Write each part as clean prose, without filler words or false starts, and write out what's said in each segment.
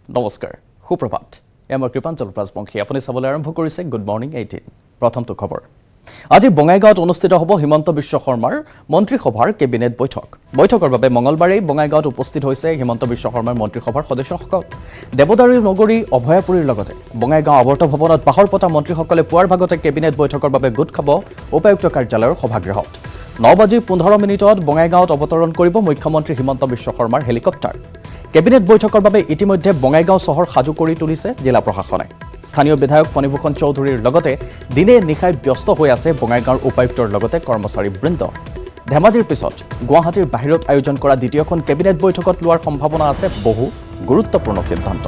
নমস্কাৰ সুপ্ৰভাত এমৰ কৃপাঞ্চল ৰাজবংশী আপুনি চাবলৈ আৰম্ভ কৰিছে গুড মৰ্নিং 18 প্ৰথমটো খবৰ আজি বঙাইগাঁৱত অনুষ্ঠিত হ'ব হিমন্ত বিশ্ব শৰ্মাৰ মন্ত্ৰীসভাৰ কেবিনেট বৈঠকৰ বাবে মঙলবাৰে বঙাইগাঁৱত উপস্থিত হৈছে হিমন্ত বিশ্ব শৰ্মাৰ মন্ত্ৰীসভাৰ সদস্যসকল দেৱদাৰী নগৰী অভয়াপুৰীৰ লগতে বঙাইগাঁও আৱৰ্ত ভৱনত বাহৰ পতা মন্ত্ৰীসকলে পুৱাৰ ভাগতে কেবিনেট বৈঠকৰ বাবে গোট খাব উপায়ুক্ত কাৰ্যালয়ৰ সভাগৃহত 9:15 বঙাইগাঁৱত অৱতৰণ কৰিব মুখ্যমন্ত্ৰী হিমন্ত বিশ্ব শৰ্মাৰ হেলিকপ্টাৰ কেবিনেট বৈঠকৰ বাবে ইতিমধ্যে বঙাইগাঁও চহৰ সাজু কৰি তুলিছে জিলা প্ৰশাসনে স্থানীয় বিধায়ক ফণীভূষণ চৌধুৰীৰ লগতে দিনে নিশাই ব্যস্ত হৈ আছে বঙাইগাঁৱৰ উপায়ুক্তৰ লগতে কৰ্মচাৰী বৃন্দ ধেমাজিৰ পিছত গুৱাহাটীৰ বাহিৰত আয়োজন কৰা দ্বিতীয়খন কেবিনেট বৈঠকত লোৱাৰ সম্ভাৱনা আছে বহু গুৰুত্বপূৰ্ণ সিদ্ধান্ত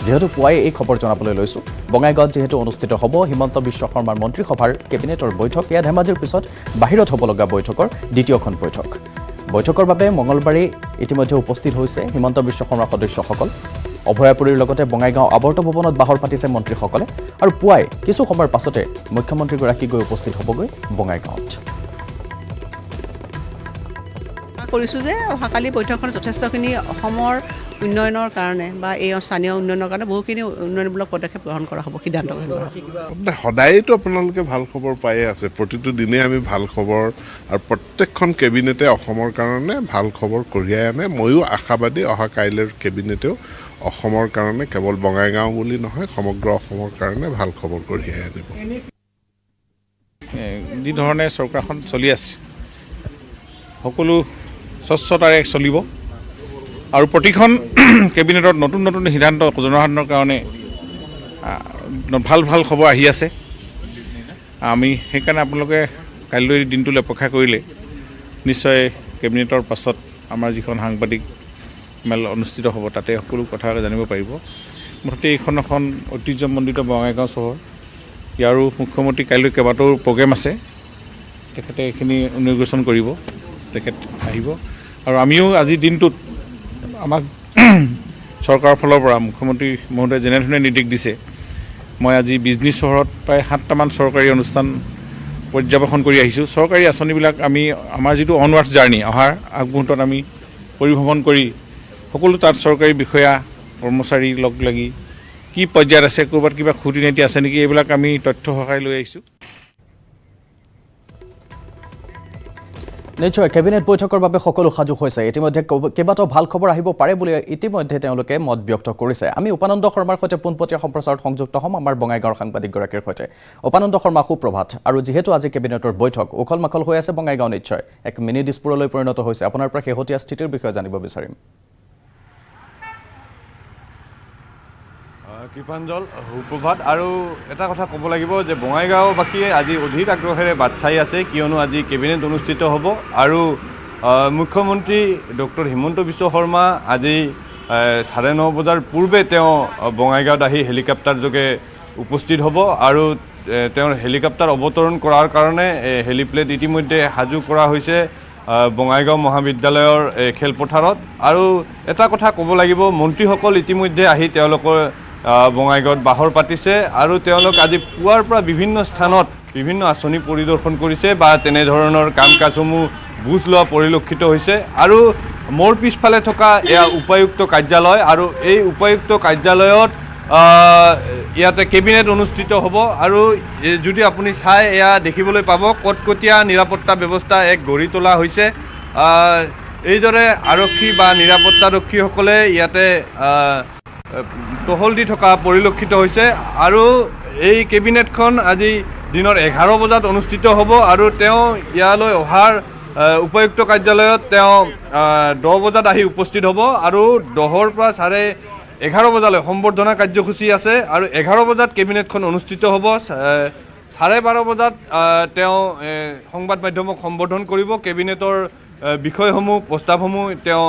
যেহেতু পুৱাই এই খবৰ জনাবলৈ লৈছো বঙাইগাঁৱত যেহেতু অনুষ্ঠিত হ'ব হিমন্ত বিশ্ব শৰ্মাৰ মন্ত্ৰীসভাৰ কেবিনেটৰ বৈঠক এয়া ধেমাজিৰ পিছত বাহিৰত হ'ব লগা বৈঠকৰ দ্বিতীয়খন বৈঠকৰ বাবে মঙলবাৰে ইতিমধ্যে উপস্থিত হৈছে হিমন্ত বিশ্ব শৰ্মাৰ সদস্যসকল অভয়াপুৰীৰ লগতে বঙাইগাঁও আৱৰ্ত ভৱনত বাহৰ পাতিছে মন্ত্ৰীসকলে আৰু পুৱাই কিছু সময়ৰ পাছতে মুখ্যমন্ত্ৰীগৰাকী গৈ উপস্থিত হ'বগৈ বঙাইগাঁৱত কৰিছোঁ যে অহাকালি বৈঠকখন যথেষ্টখিনি অসমৰ উন্নয়নৰ কাৰণে বা এই স্থানীয় উন্নয়নৰ কাৰণে বহুখিনি উন্নয়নমূলক পদক্ষেপ গ্ৰহণ কৰা হ'ব সিদ্ধান্ত সদায়তো আপোনালোকে ভাল খবৰ পায়ে আছে প্ৰতিটো দিনে আমি ভাল খবৰ আৰু প্ৰত্যেকখন কেবিনেটে অসমৰ কাৰণে ভাল খবৰ কঢ়িয়াই আনে ময়ো আশাবাদী অহা কাইলৈৰ কেবিনেটেও অসমৰ কাৰণে কেৱল বঙাইগাঁও বুলি নহয় সমগ্ৰ অসমৰ কাৰণে ভাল খবৰ কঢ়িয়াই আনিব যি ধৰণে চৰকাৰখন চলি আছে সকলো স্বচ্ছতাৰে চলিব আৰু প্ৰতিখন কেবিনেটত নতুন সিদ্ধান্ত জনসাধাৰণৰ কাৰণে ভাল খবৰ আহি আছে আমি সেইকাৰণে আপোনালোকে কাইলৈ দিনটোলৈ অপেক্ষা কৰিলে নিশ্চয় কেবিনেটৰ পাছত আমাৰ যিখন সাংবাদিক মেল অনুষ্ঠিত হ'ব তাতে সকলো কথা জানিব পাৰিব মুঠতে এইখন এখন ঐতিহ্যমণ্ডিত বঙাইগাঁও চহৰ ইয়াৰো মুখ্যমন্ত্ৰী কাইলৈ কেইবাটাও প্ৰগ্ৰেম আছে তেখেতে এইখিনি ইনগ্ৰেশ্যন কৰিব তেখেত আহিব আৰু আমিও আজি দিনটোত আমাক চৰকাৰৰ ফালৰ পৰা মুখ্যমন্ত্ৰী মহোদয়ে যেনেধৰণে নিৰ্দেশ দিছে মই আজি বিজনেছ চহৰত প্ৰায় 7টামান চৰকাৰী অনুষ্ঠান পৰ্যবেক্ষণ কৰি আহিছোঁ চৰকাৰী আঁচনিবিলাক আমি আমাৰ যিটো অনৱাৰ্ড জাৰ্ণি অহাৰ আগমুহূৰ্তত আমি পৰিভ্ৰমণ কৰি সকলো তাত চৰকাৰী বিষয়া কৰ্মচাৰী লগ লাগি কি পৰ্যায়ত আছে ক'ৰবাত কিবা খুঁটি নাটি আছে নেকি এইবিলাক আমি তথ্য সহায় লৈ আহিছোঁ নিশ্চয় কেবিনেট বৈঠকৰ বাবে সকলো সাজু হৈছে ইতিমধ্যে কেইবাটাও ভাল খবৰ আহিব পাৰে বুলি ইতিমধ্যে তেওঁলোকে মত ব্যক্ত কৰিছে আমি উপানন্দ শৰ্মাৰ সৈতে পোনপটীয়া সম্প্ৰচাৰত সংযুক্ত হ'ম আমাৰ বঙাইগাঁৱৰ সাংবাদিকগৰাকীৰ সৈতে উপানন্দ শৰ্মা সুপ্ৰভাত আৰু যিহেতু আজি কেবিনেটৰ বৈঠক উখল মাখল হৈ আছে বঙাইগাঁও নিশ্চয় এক মিনি দিছপুৰলৈ পৰিণত হৈছে আপোনাৰ পৰা শেহতীয়া স্থিতিৰ বিষয়ে জানিব বিচাৰিম কৃপাঞ্জল সুপ্ৰভাত আৰু এটা কথা ক'ব লাগিব যে বঙাইগাঁওবাসীয়ে আজি অধিক আগ্ৰহেৰে বাট চাই আছে কিয়নো আজি কেবিনেট অনুষ্ঠিত হ'ব আৰু মুখ্যমন্ত্ৰী ডক্টৰ হিমন্ত বিশ্ব শৰ্মা আজি 9:30 বজাৰ পূৰ্বে তেওঁ বঙাইগাঁৱত আহি হেলিকপ্টাৰ যোগে উপস্থিত হ'ব আৰু তেওঁৰ হেলিকপ্টাৰ অৱতৰণ কৰাৰ কাৰণে হেলিপ্লেট ইতিমধ্যে সাজু কৰা হৈছে বঙাইগাঁও মহাবিদ্যালয়ৰ খেলপথাৰত আৰু এটা কথা ক'ব লাগিব মন্ত্ৰীসকল ইতিমধ্যে আহি তেওঁলোকৰ বঙাইগাঁৱত বাহৰ পাতিছে আৰু তেওঁলোক আজি পুৱাৰ পৰা বিভিন্ন স্থানত বিভিন্ন আঁচনি পৰিদৰ্শন কৰিছে বা তেনেধৰণৰ কাম কাজসমূহ বুজ লোৱা পৰিলক্ষিত হৈছে আৰু মোৰ পিছফালে থকা এয়া উপায়ুক্ত কাৰ্যালয় আৰু এই উপায়ুক্ত কাৰ্যালয়ত ইয়াতে কেবিনেট অনুষ্ঠিত হ'ব আৰু যদি আপুনি চাই এয়া দেখিবলৈ পাব কটকটীয়া নিৰাপত্তা ব্যৱস্থা এক গঢ়ি তোলা হৈছে এইদৰে আৰক্ষী বা নিৰাপত্তাৰক্ষীসকলে ইয়াতে টহল দি থকা পৰিলক্ষিত হৈছে আৰু এই কেবিনেটখন আজি দিনৰ 11 বজাত অনুষ্ঠিত হ'ব আৰু তেওঁ ইয়ালৈ অহাৰ উপায়ুক্ত কাৰ্যালয়ত তেওঁ 10 বজাত আহি উপস্থিত হ'ব আৰু 10ৰ পৰা 11:30 বজালৈ সম্বৰ্ধনা কাৰ্যসূচী আছে আৰু 11 বজাত কেবিনেটখন অনুষ্ঠিত হ'ব 12:30 বজাত তেওঁ সংবাদ মাধ্যমক সম্বোধন কৰিব কেবিনেটৰ বিষয়সমূহ প্ৰস্তাৱসমূহ তেওঁ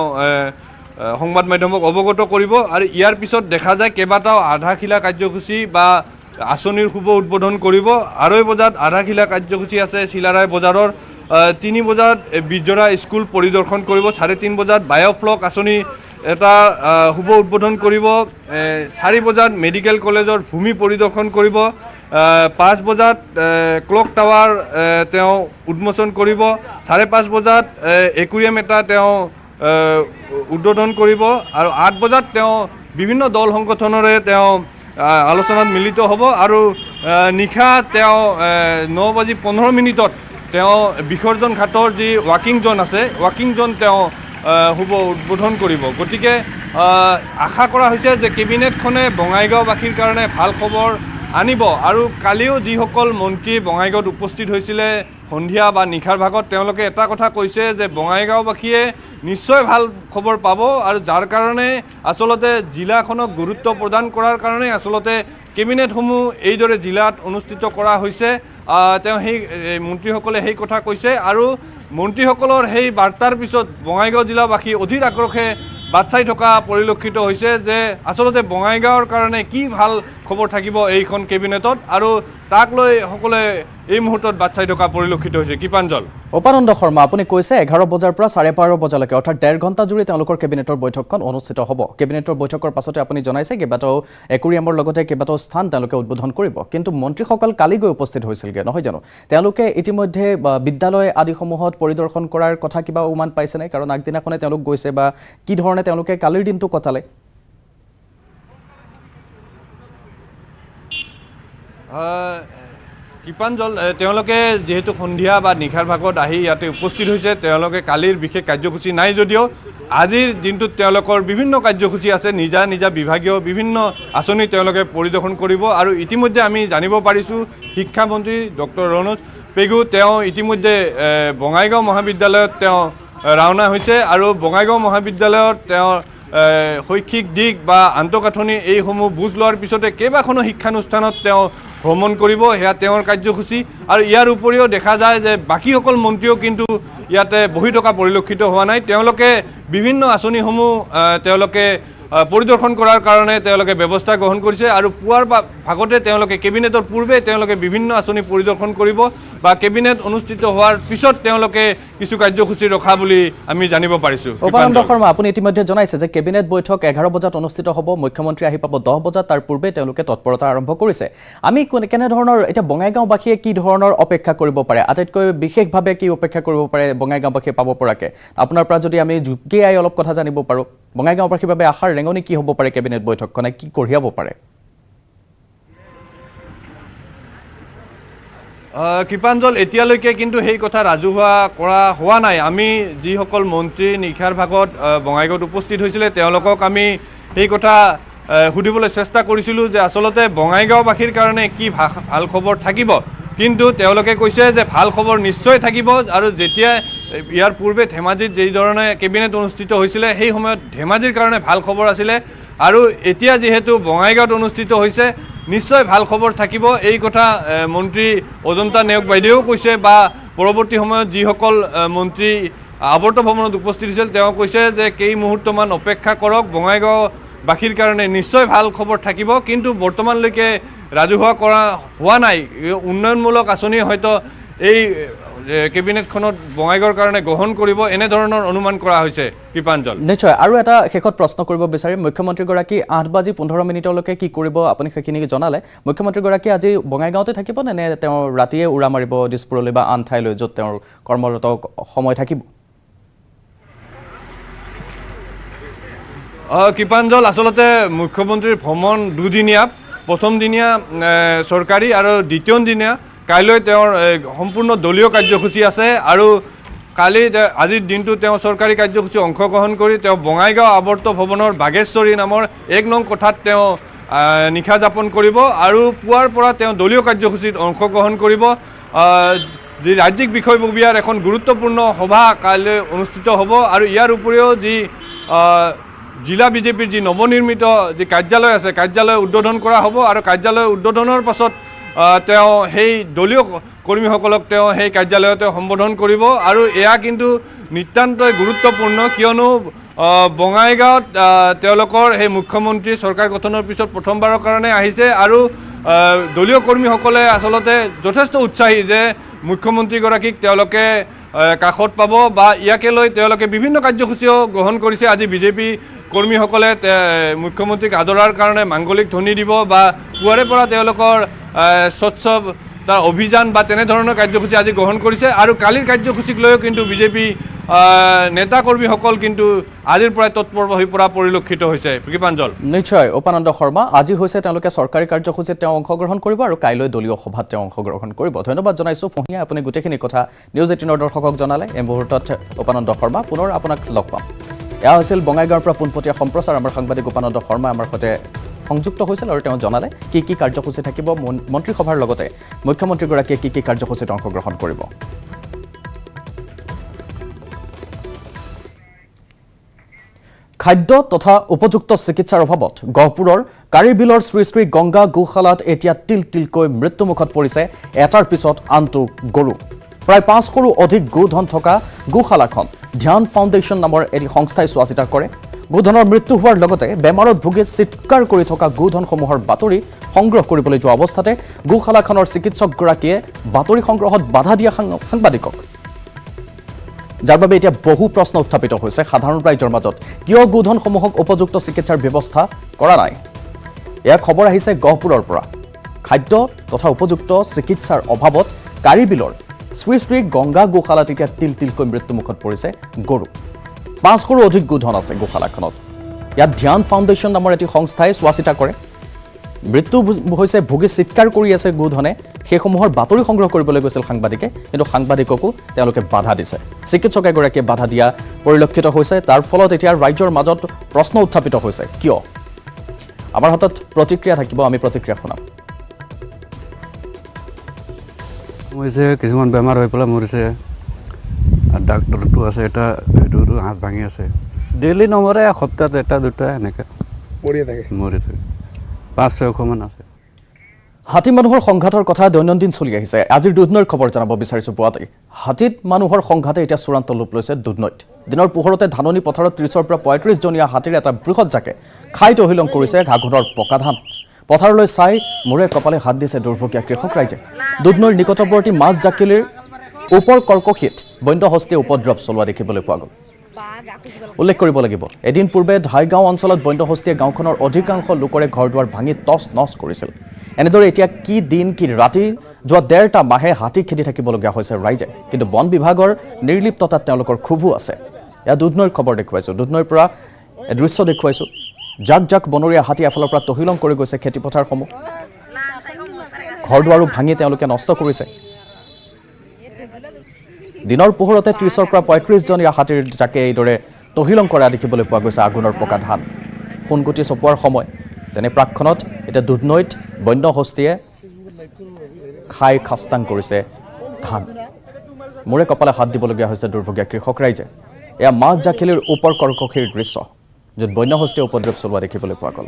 সংবাদ মাধ্যমক অৱগত কৰিব আৰু ইয়াৰ পিছত দেখা যায় কেইবাটাও আধাখিলা কাৰ্যসূচী বা আঁচনিৰ শুভ উদ্বোধন কৰিব 2:30 বজাত আধাখিলা কাৰ্যসূচী আছে চিলাৰায় বজাৰৰ 3 বজাত বিজৰা স্কুল পৰিদৰ্শন কৰিব 3:30 বজাত বায়'ফ্লক আঁচনি এটা শুভ উদ্বোধন কৰিব 4 বজাত মেডিকেল কলেজৰ ভূমি পৰিদৰ্শন কৰিব 5 বজাত ক্লক টাৱাৰ তেওঁ উন্মোচন কৰিব 5:30 বজাত একুৰিয়াম এটা তেওঁ উদ্বোধন কৰিব আৰু 8 বজাত তেওঁ বিভিন্ন দল সংগঠনেৰে তেওঁ আলোচনাত মিলিত হ'ব আৰু নিশা তেওঁ 9:15 তেওঁ বিসৰ্জন ঘাটৰ যি ৱাকিং জ'ন আছে ৱাকিং জ'ন তেওঁ শুভ উদ্বোধন কৰিব গতিকে আশা কৰা হৈছে যে কেবিনেটখনে বঙাইগাঁওবাসীৰ কাৰণে ভাল খবৰ আনিব আৰু কালিও যিসকল মন্ত্ৰী বঙাইগাঁৱত উপস্থিত হৈছিলে সন্ধিয়া বা নিশাৰ ভাগত তেওঁলোকে এটা কথা কৈছে যে বঙাইগাঁওবাসীয়ে নিশ্চয় ভাল খবৰ পাব আৰু যাৰ কাৰণে আচলতে জিলাখনক গুৰুত্ব প্ৰদান কৰাৰ কাৰণে আচলতে কেবিনেটসমূহ এইদৰে জিলাত অনুষ্ঠিত কৰা হৈছে তেওঁ সেই মন্ত্ৰীসকলে সেই কথা কৈছে আৰু মন্ত্ৰীসকলৰ সেই বাৰ্তাৰ পিছত বঙাইগাঁও জিলাবাসী অধীৰ আগ্ৰহে বাট চাই থকা পৰিলক্ষিত হৈছে যে আচলতে বঙাইগাঁৱৰ কাৰণে কি ভাল খবৰ থাকিব এইখন কেবিনেটত আৰু তাক লৈ সকলোৱে এই মুহূৰ্তত বাট চাই থকা পৰিলক্ষিত হৈছে কৃপাঞ্জল উপানন্দ শৰ্মা আপুনি কৈছে 11 বজাৰ পৰা 12:30 বজালৈকে অৰ্থাৎ 1.5 ঘণ্টা জুৰি তেওঁলোকৰ কেবিনেটৰ বৈঠকখন অনুষ্ঠিত হ'ব কেবিনেটৰ বৈঠকৰ পাছতে আপুনি জনাইছে কেইবাটাও একুৰিয়ামৰ লগতে কেইবাটাও স্থান তেওঁলোকে উদ্বোধন কৰিব কিন্তু মন্ত্ৰীসকল কালি গৈ উপস্থিত হৈছিলগে নহয় জানো তেওঁলোকে ইতিমধ্যে বিদ্যালয় আদিসমূহত পৰিদৰ্শন কৰাৰ কথা কিবা উমান পাইছে নে কাৰণ আগদিনাখনে তেওঁলোক গৈছে বা কি ধৰণে তেওঁলোকে কালিৰ দিনটো কটালে কৃপাঞ্জল তেওঁলোকে যেহেতু সন্ধিয়া বা নিশাৰ ভাগত আহি ইয়াতে উপস্থিত হৈছে তেওঁলোকে কালিৰ বিশেষ কাৰ্যসূচী নাই যদিও আজিৰ দিনটোত তেওঁলোকৰ বিভিন্ন কাৰ্যসূচী আছে নিজা নিজা বিভাগীয় বিভিন্ন আঁচনি তেওঁলোকে পৰিদৰ্শন কৰিব আৰু ইতিমধ্যে আমি জানিব পাৰিছোঁ শিক্ষামন্ত্ৰী ডক্টৰ ৰণোজ পেগু তেওঁ ইতিমধ্যে বঙাইগাঁও মহাবিদ্যালয়ত তেওঁ ৰাওনা হৈছে আৰু বঙাইগাঁও মহাবিদ্যালয়ত তেওঁৰ শৈক্ষিক দিশ বা আন্তঃগাঁথনি এইসমূহ বুজ লোৱাৰ পিছতে কেইবাখনো শিক্ষানুষ্ঠানত তেওঁ ভ্ৰমণ কৰিব সেয়া তেওঁৰ কাৰ্যসূচী আৰু ইয়াৰ উপৰিও দেখা যায় যে বাকীসকল মন্ত্ৰীও কিন্তু ইয়াতে বহি থকা পৰিলক্ষিত হোৱা নাই তেওঁলোকে বিভিন্ন আঁচনিসমূহ তেওঁলোকে পৰিদৰ্শন কৰাৰ কাৰণে তেওঁলোকে ব্যৱস্থা গ্ৰহণ কৰিছে আৰু পুৱাৰ ভাগতে তেওঁলোকে কেবিনেটৰ পূৰ্বে তেওঁলোকে বিভিন্ন আঁচনি পৰিদৰ্শন কৰিব বা কেবিনেট অনুষ্ঠিত হোৱাৰ পিছত তেওঁলোকে কিছু কাৰ্যসূচী ৰখা বুলি আমি জানিব পাৰিছোঁ উপানন্দ শৰ্মা আপুনি ইতিমধ্যে জনাইছে যে কেবিনেট বৈঠক 11 বজাত অনুষ্ঠিত হ'ব মুখ্যমন্ত্ৰী আহি পাব 10 বজাত তাৰ পূৰ্বে তেওঁলোকে তৎপৰতা আৰম্ভ কৰিছে আমি কেনে ধৰণৰ এটা বঙাইগাঁওবাসীয়ে কি ধৰণৰ অপেক্ষা কৰিব পাৰে আটাইতকৈ বিশেষভাৱে কি অপেক্ষা কৰিব পাৰে বঙাইগাঁওবাসীয়ে পাব পৰাকে আপোনাৰ পৰা যদি আমি জুকিয়াই অলপ কথা জানিব পাৰোঁ বঙাইগাঁওবাসীৰ বাবে আশাৰ ৰেঙনি কি হ'ব পাৰে কেবিনেট বৈঠকখনে কি কঢ়িয়াব পাৰে কৃপাঞ্জল এতিয়ালৈকে কিন্তু সেই কথা ৰাজহুৱা কৰা হোৱা নাই আমি যিসকল মন্ত্ৰী নিশাৰ ভাগত বঙাইগাঁৱত উপস্থিত হৈছিলে তেওঁলোকক আমি সেই কথা সুধিবলৈ চেষ্টা কৰিছিলোঁ যে আচলতে বঙাইগাঁওবাসীৰ কাৰণে কি ভাল খবৰ থাকিব কিন্তু তেওঁলোকে কৈছে যে ভাল খবৰ নিশ্চয় থাকিব আৰু যেতিয়া ইয়াৰ পূৰ্বে ধেমাজিত যিধৰণে কেবিনেট অনুষ্ঠিত হৈছিলে সেই সময়ত ধেমাজিৰ কাৰণে ভাল খবৰ আছিলে আৰু এতিয়া যিহেতু বঙাইগাঁৱত অনুষ্ঠিত হৈছে নিশ্চয় ভাল খবৰ থাকিব এই কথা মন্ত্ৰী অজন্তা নেওগ বাইদেৱেও কৈছে বা পৰৱৰ্তী সময়ত যিসকল মন্ত্ৰী আৱৰ্ত ভৱনত উপস্থিত হৈছিল তেওঁ কৈছে যে কেই মুহূৰ্তমান অপেক্ষা কৰক বঙাইগাঁওবাসীৰ কাৰণে নিশ্চয় ভাল খবৰ থাকিব কিন্তু বৰ্তমানলৈকে ৰাজহুৱা কৰা হোৱা নাই উন্নয়নমূলক আঁচনি হয়তো এই কেবিনেটখনত বঙাইগাঁৱৰ কাৰণে গ্ৰহণ কৰিব এনেধৰণৰ অনুমান কৰা হৈছে কৃপাঞ্জল নিশ্চয় আৰু এটা শেষত প্ৰশ্ন কৰিব বিচাৰিম মুখ্যমন্ত্ৰীগৰাকী 8:15 কি কৰিব আপুনি সেইখিনি জনালে মুখ্যমন্ত্ৰীগৰাকী আজি বঙাইগাঁৱতে থাকিব নে তেওঁ ৰাতিয়ে উৰা মাৰিব দিছপুৰলৈ বা আন ঠাইলৈ য'ত তেওঁৰ কৰ্মৰত সময় থাকিব কৃপাঞ্জল আচলতে মুখ্যমন্ত্ৰীৰ ভ্ৰমণ দুদিনীয়া প্ৰথম দিনীয়া চৰকাৰী আৰু দ্বিতীয় দিনীয়া কাইলৈ তেওঁৰ সম্পূৰ্ণ দলীয় কাৰ্যসূচী আছে আৰু কালি আজিৰ দিনটো তেওঁ চৰকাৰী কাৰ্যসূচী অংশগ্ৰহণ কৰি তেওঁ বঙাইগাঁও আৱৰ্ত ভৱনৰ বাগেশ্বৰী নামৰ 1 নং কোঠাত তেওঁ নিশা যাপন কৰিব আৰু পুৱাৰ পৰা তেওঁ দলীয় কাৰ্যসূচীত অংশগ্ৰহণ কৰিব যি ৰাজ্যিক বিষয়ববীয়াৰ এখন গুৰুত্বপূৰ্ণ সভা কাইলৈ অনুষ্ঠিত হ'ব আৰু ইয়াৰ উপৰিও যি জিলা বিজেপিৰ যি নৱনিৰ্মিত যি কাৰ্যালয় আছে কাৰ্যালয় উদ্বোধন কৰা হ'ব আৰু কাৰ্যালয় উদ্বোধনৰ পাছত তেওঁ সেই দলীয় কৰ্মীসকলক তেওঁ সেই কাৰ্যালয়তে সম্বোধন কৰিব আৰু এয়া কিন্তু নিতান্তই গুৰুত্বপূৰ্ণ কিয়নো বঙাইগাঁৱত তেওঁলোকৰ সেই মুখ্যমন্ত্ৰী চৰকাৰ গঠনৰ পিছত প্ৰথমবাৰৰ কাৰণে আহিছে আৰু দলীয় কৰ্মীসকলে আচলতে যথেষ্ট উৎসাহী যে মুখ্যমন্ত্ৰীগৰাকীক তেওঁলোকে কাষত পাব বা ইয়াকে লৈ তেওঁলোকে বিভিন্ন কাৰ্যসূচীও গ্ৰহণ কৰিছে আজি বিজেপি কৰ্মীসকলে মুখ্যমন্ত্ৰীক আদৰাৰ কাৰণে মাংগলিক ধ্বনি দিব বা পুৱাৰে পৰা তেওঁলোকৰ স্বচ্ছ তাৰ অভিযান বা তেনেধৰণৰ কাৰ্যসূচী আজি গ্ৰহণ কৰিছে আৰু কালিৰ কাৰ্যসূচীক লৈও কিন্তু বিজেপি নেতাকৰ্মীসকল কিন্তু আজিৰ পৰাই তৎপৰ হৈ পৰা পৰিলক্ষিত হৈছে কৃপাঞ্জল নিশ্চয় উপানন্দ শৰ্মা আজি হৈছে তেওঁলোকে চৰকাৰী কাৰ্যসূচীত তেওঁ অংশগ্ৰহণ কৰিব আৰু কাইলৈ দলীয় সভাত তেওঁ অংশগ্ৰহণ কৰিব ধন্যবাদ জনাইছোঁ ফহিয়া আপুনি গোটেইখিনি কথা নিউজ 18 দৰ্শকক জনালে এই মুহূৰ্তত উপানন্দ শৰ্মা পুনৰ আপোনাক লগ পাম এয়া হৈছিল বঙাইগাঁৱৰ পৰা পোনপটীয়া সম্প্ৰচাৰ আমাৰ সাংবাদিক উপানন্দ শৰ্মা আমাৰ সৈতে সংযুক্ত হৈছিল আৰু তেওঁ জনালে কি কাৰ্যসূচী থাকিব মন্ত্ৰীসভাৰ লগতে মুখ্যমন্ত্ৰীগৰাকীয়ে কি কাৰ্যসূচীত অংশগ্ৰহণ কৰিব খাদ্য তথা উপযুক্ত চিকিৎসাৰ অভাৱত গহপুৰৰ কাৰিবিলৰ শ্ৰী শ্ৰী গংগা গোশালাত এতিয়া তিলকৈ মৃত্যুমুখত পৰিছে এটাৰ পিছত আনটো গৰু প্ৰায় 500ৰো অধিক গোধন থকা গোশালাখন ধ্যান ফাউণ্ডেশ্যন নামৰ এটি সংস্থাই চোৱাচিতা কৰে গোধনৰ মৃত্যু হোৱাৰ লগতে বেমাৰত ভুগি চিৎকাৰ কৰি থকা গোধনসমূহৰ বাতৰি সংগ্ৰহ কৰিবলৈ যোৱা অৱস্থাতে গোশালাখনৰ চিকিৎসকগৰাকীয়ে বাতৰি সংগ্ৰহত বাধা দিয়া সাংবাদিকক যাৰ বাবে এতিয়া বহু প্ৰশ্ন উত্থাপিত হৈছে সাধাৰণ ৰাইজৰ মাজত কিয় গোধনসমূহক উপযুক্ত চিকিৎসাৰ ব্যৱস্থা কৰা নাই এয়া খবৰ আহিছে গহপুৰৰ পৰা খাদ্য তথা উপযুক্ত চিকিৎসাৰ অভাৱত কাৰিবিলৰ শ্ৰী শ্ৰী গংগা গোশালাত এতিয়া তিলকৈ মৃত্যুমুখত পৰিছে গৰু 500ৰো অধিক গোধন আছে গোশালাখনত ইয়াত ধ্যান ফাউণ্ডেশ্যন নামৰ এটি সংস্থাই চোৱাচিতা কৰে মৃত্যু হৈছে ভুগি চিৎকাৰ কৰি আছে গোধনে সেইসমূহৰ বাতৰি সংগ্ৰহ কৰিবলৈ গৈছিল সাংবাদিকে কিন্তু সাংবাদিককো তেওঁলোকে বাধা দিছে চিকিৎসক এগৰাকীয়ে বাধা দিয়া পৰিলক্ষিত হৈছে তাৰ ফলত এতিয়া ৰাইজৰ মাজত প্ৰশ্ন উত্থাপিত হৈছে কিয় আমাৰ হাতত প্ৰতিক্ৰিয়া থাকিব আমি প্ৰতিক্ৰিয়া শুনাম মৰিছে কিছুমান বেমাৰ হৈ পেলাই মৰিছে আৰু ডাক্তৰটো আছে এটা এইটো হাত ভাঙি আছে ডেইলি নমৰে এসপ্তাহত এটা দুটা এনেকৈ মৰি থাকে 500-600 মান আছে হাতী মানুহৰ সংঘাতৰ কথা দৈনন্দিন চলি আহিছে আজিৰ দুধনৈৰ খবৰ জানাব বিচাৰিছোঁ পুৱাতে হাতীত মানুহৰ সংঘাতে এতিয়া চূড়ান্ত ৰূপ লৈছে দুধনৈত দিনৰ পোহৰতে ধাননি পথাৰত 30ৰ পৰা 35 জনীয়া হাতীৰ এটা বৃহৎ জাকে খাই তহিলং কৰিছে ঘাঁহঘৰৰ পকা ধান পথাৰলৈ চাই মূৰে কপালে হাত দিছে দুৰ্ভগীয়া কৃষক ৰাইজে দুধনৈৰ নিকটৱৰ্তী মাছ জাকিলিৰ ওপৰ কৰ্কশীত বন্য হস্তীয়ে উপদ্ৰৱ চলোৱা দেখিবলৈ পোৱা গ'ল উল্লেখ কৰিব লাগিব এদিন পূৰ্বে ধাইগাঁও অঞ্চলত বন্য হস্তীয়ে গাঁওখনৰ অধিকাংশ লোকৰে ঘৰ দুৱাৰ ভাঙি টচ নচ কৰিছিল এনেদৰে এতিয়া কি দিন কি ৰাতি যোৱা 1.5টা মাহে হাতী খেদি থাকিবলগীয়া হৈছে ৰাইজে কিন্তু বন বিভাগৰ নিৰ্লিপ্ততাত তেওঁলোকৰ ক্ষোভো আছে এয়া দুধনৈৰ খবৰ দেখুৱাইছোঁ দুধনৈৰ পৰা দৃশ্য দেখুৱাইছোঁ জাক বনৰীয়া হাতী এফালৰ পৰা তহিলং কৰি গৈছে খেতিপথাৰসমূহ ঘৰ দুৱাৰো ভাঙি তেওঁলোকে নষ্ট কৰিছে দিনৰ পোহৰতে 30ৰ পৰা 35 জনীয়া হাতীৰ জাকে এইদৰে তহিলং কৰা দেখিবলৈ পোৱা গৈছে আগুনৰ পকা ধান সোণগুটি চপোৱাৰ সময় তেনে প্ৰাক্ষণত এতিয়া দুধনৈত বন্য হস্তীয়ে খাই খাস্তাং কৰিছে ধান মূৰে কপালে হাত দিবলগীয়া হৈছে দুৰ্ভগীয়া কৃষক ৰাইজে এয়া মাছ জাকিলিৰ ওপৰ কৰ্কশীৰ দৃশ্য য'ত বন্য হস্তীয়ে উপদ্ৰৱ চলোৱা দেখিবলৈ পোৱা গ'ল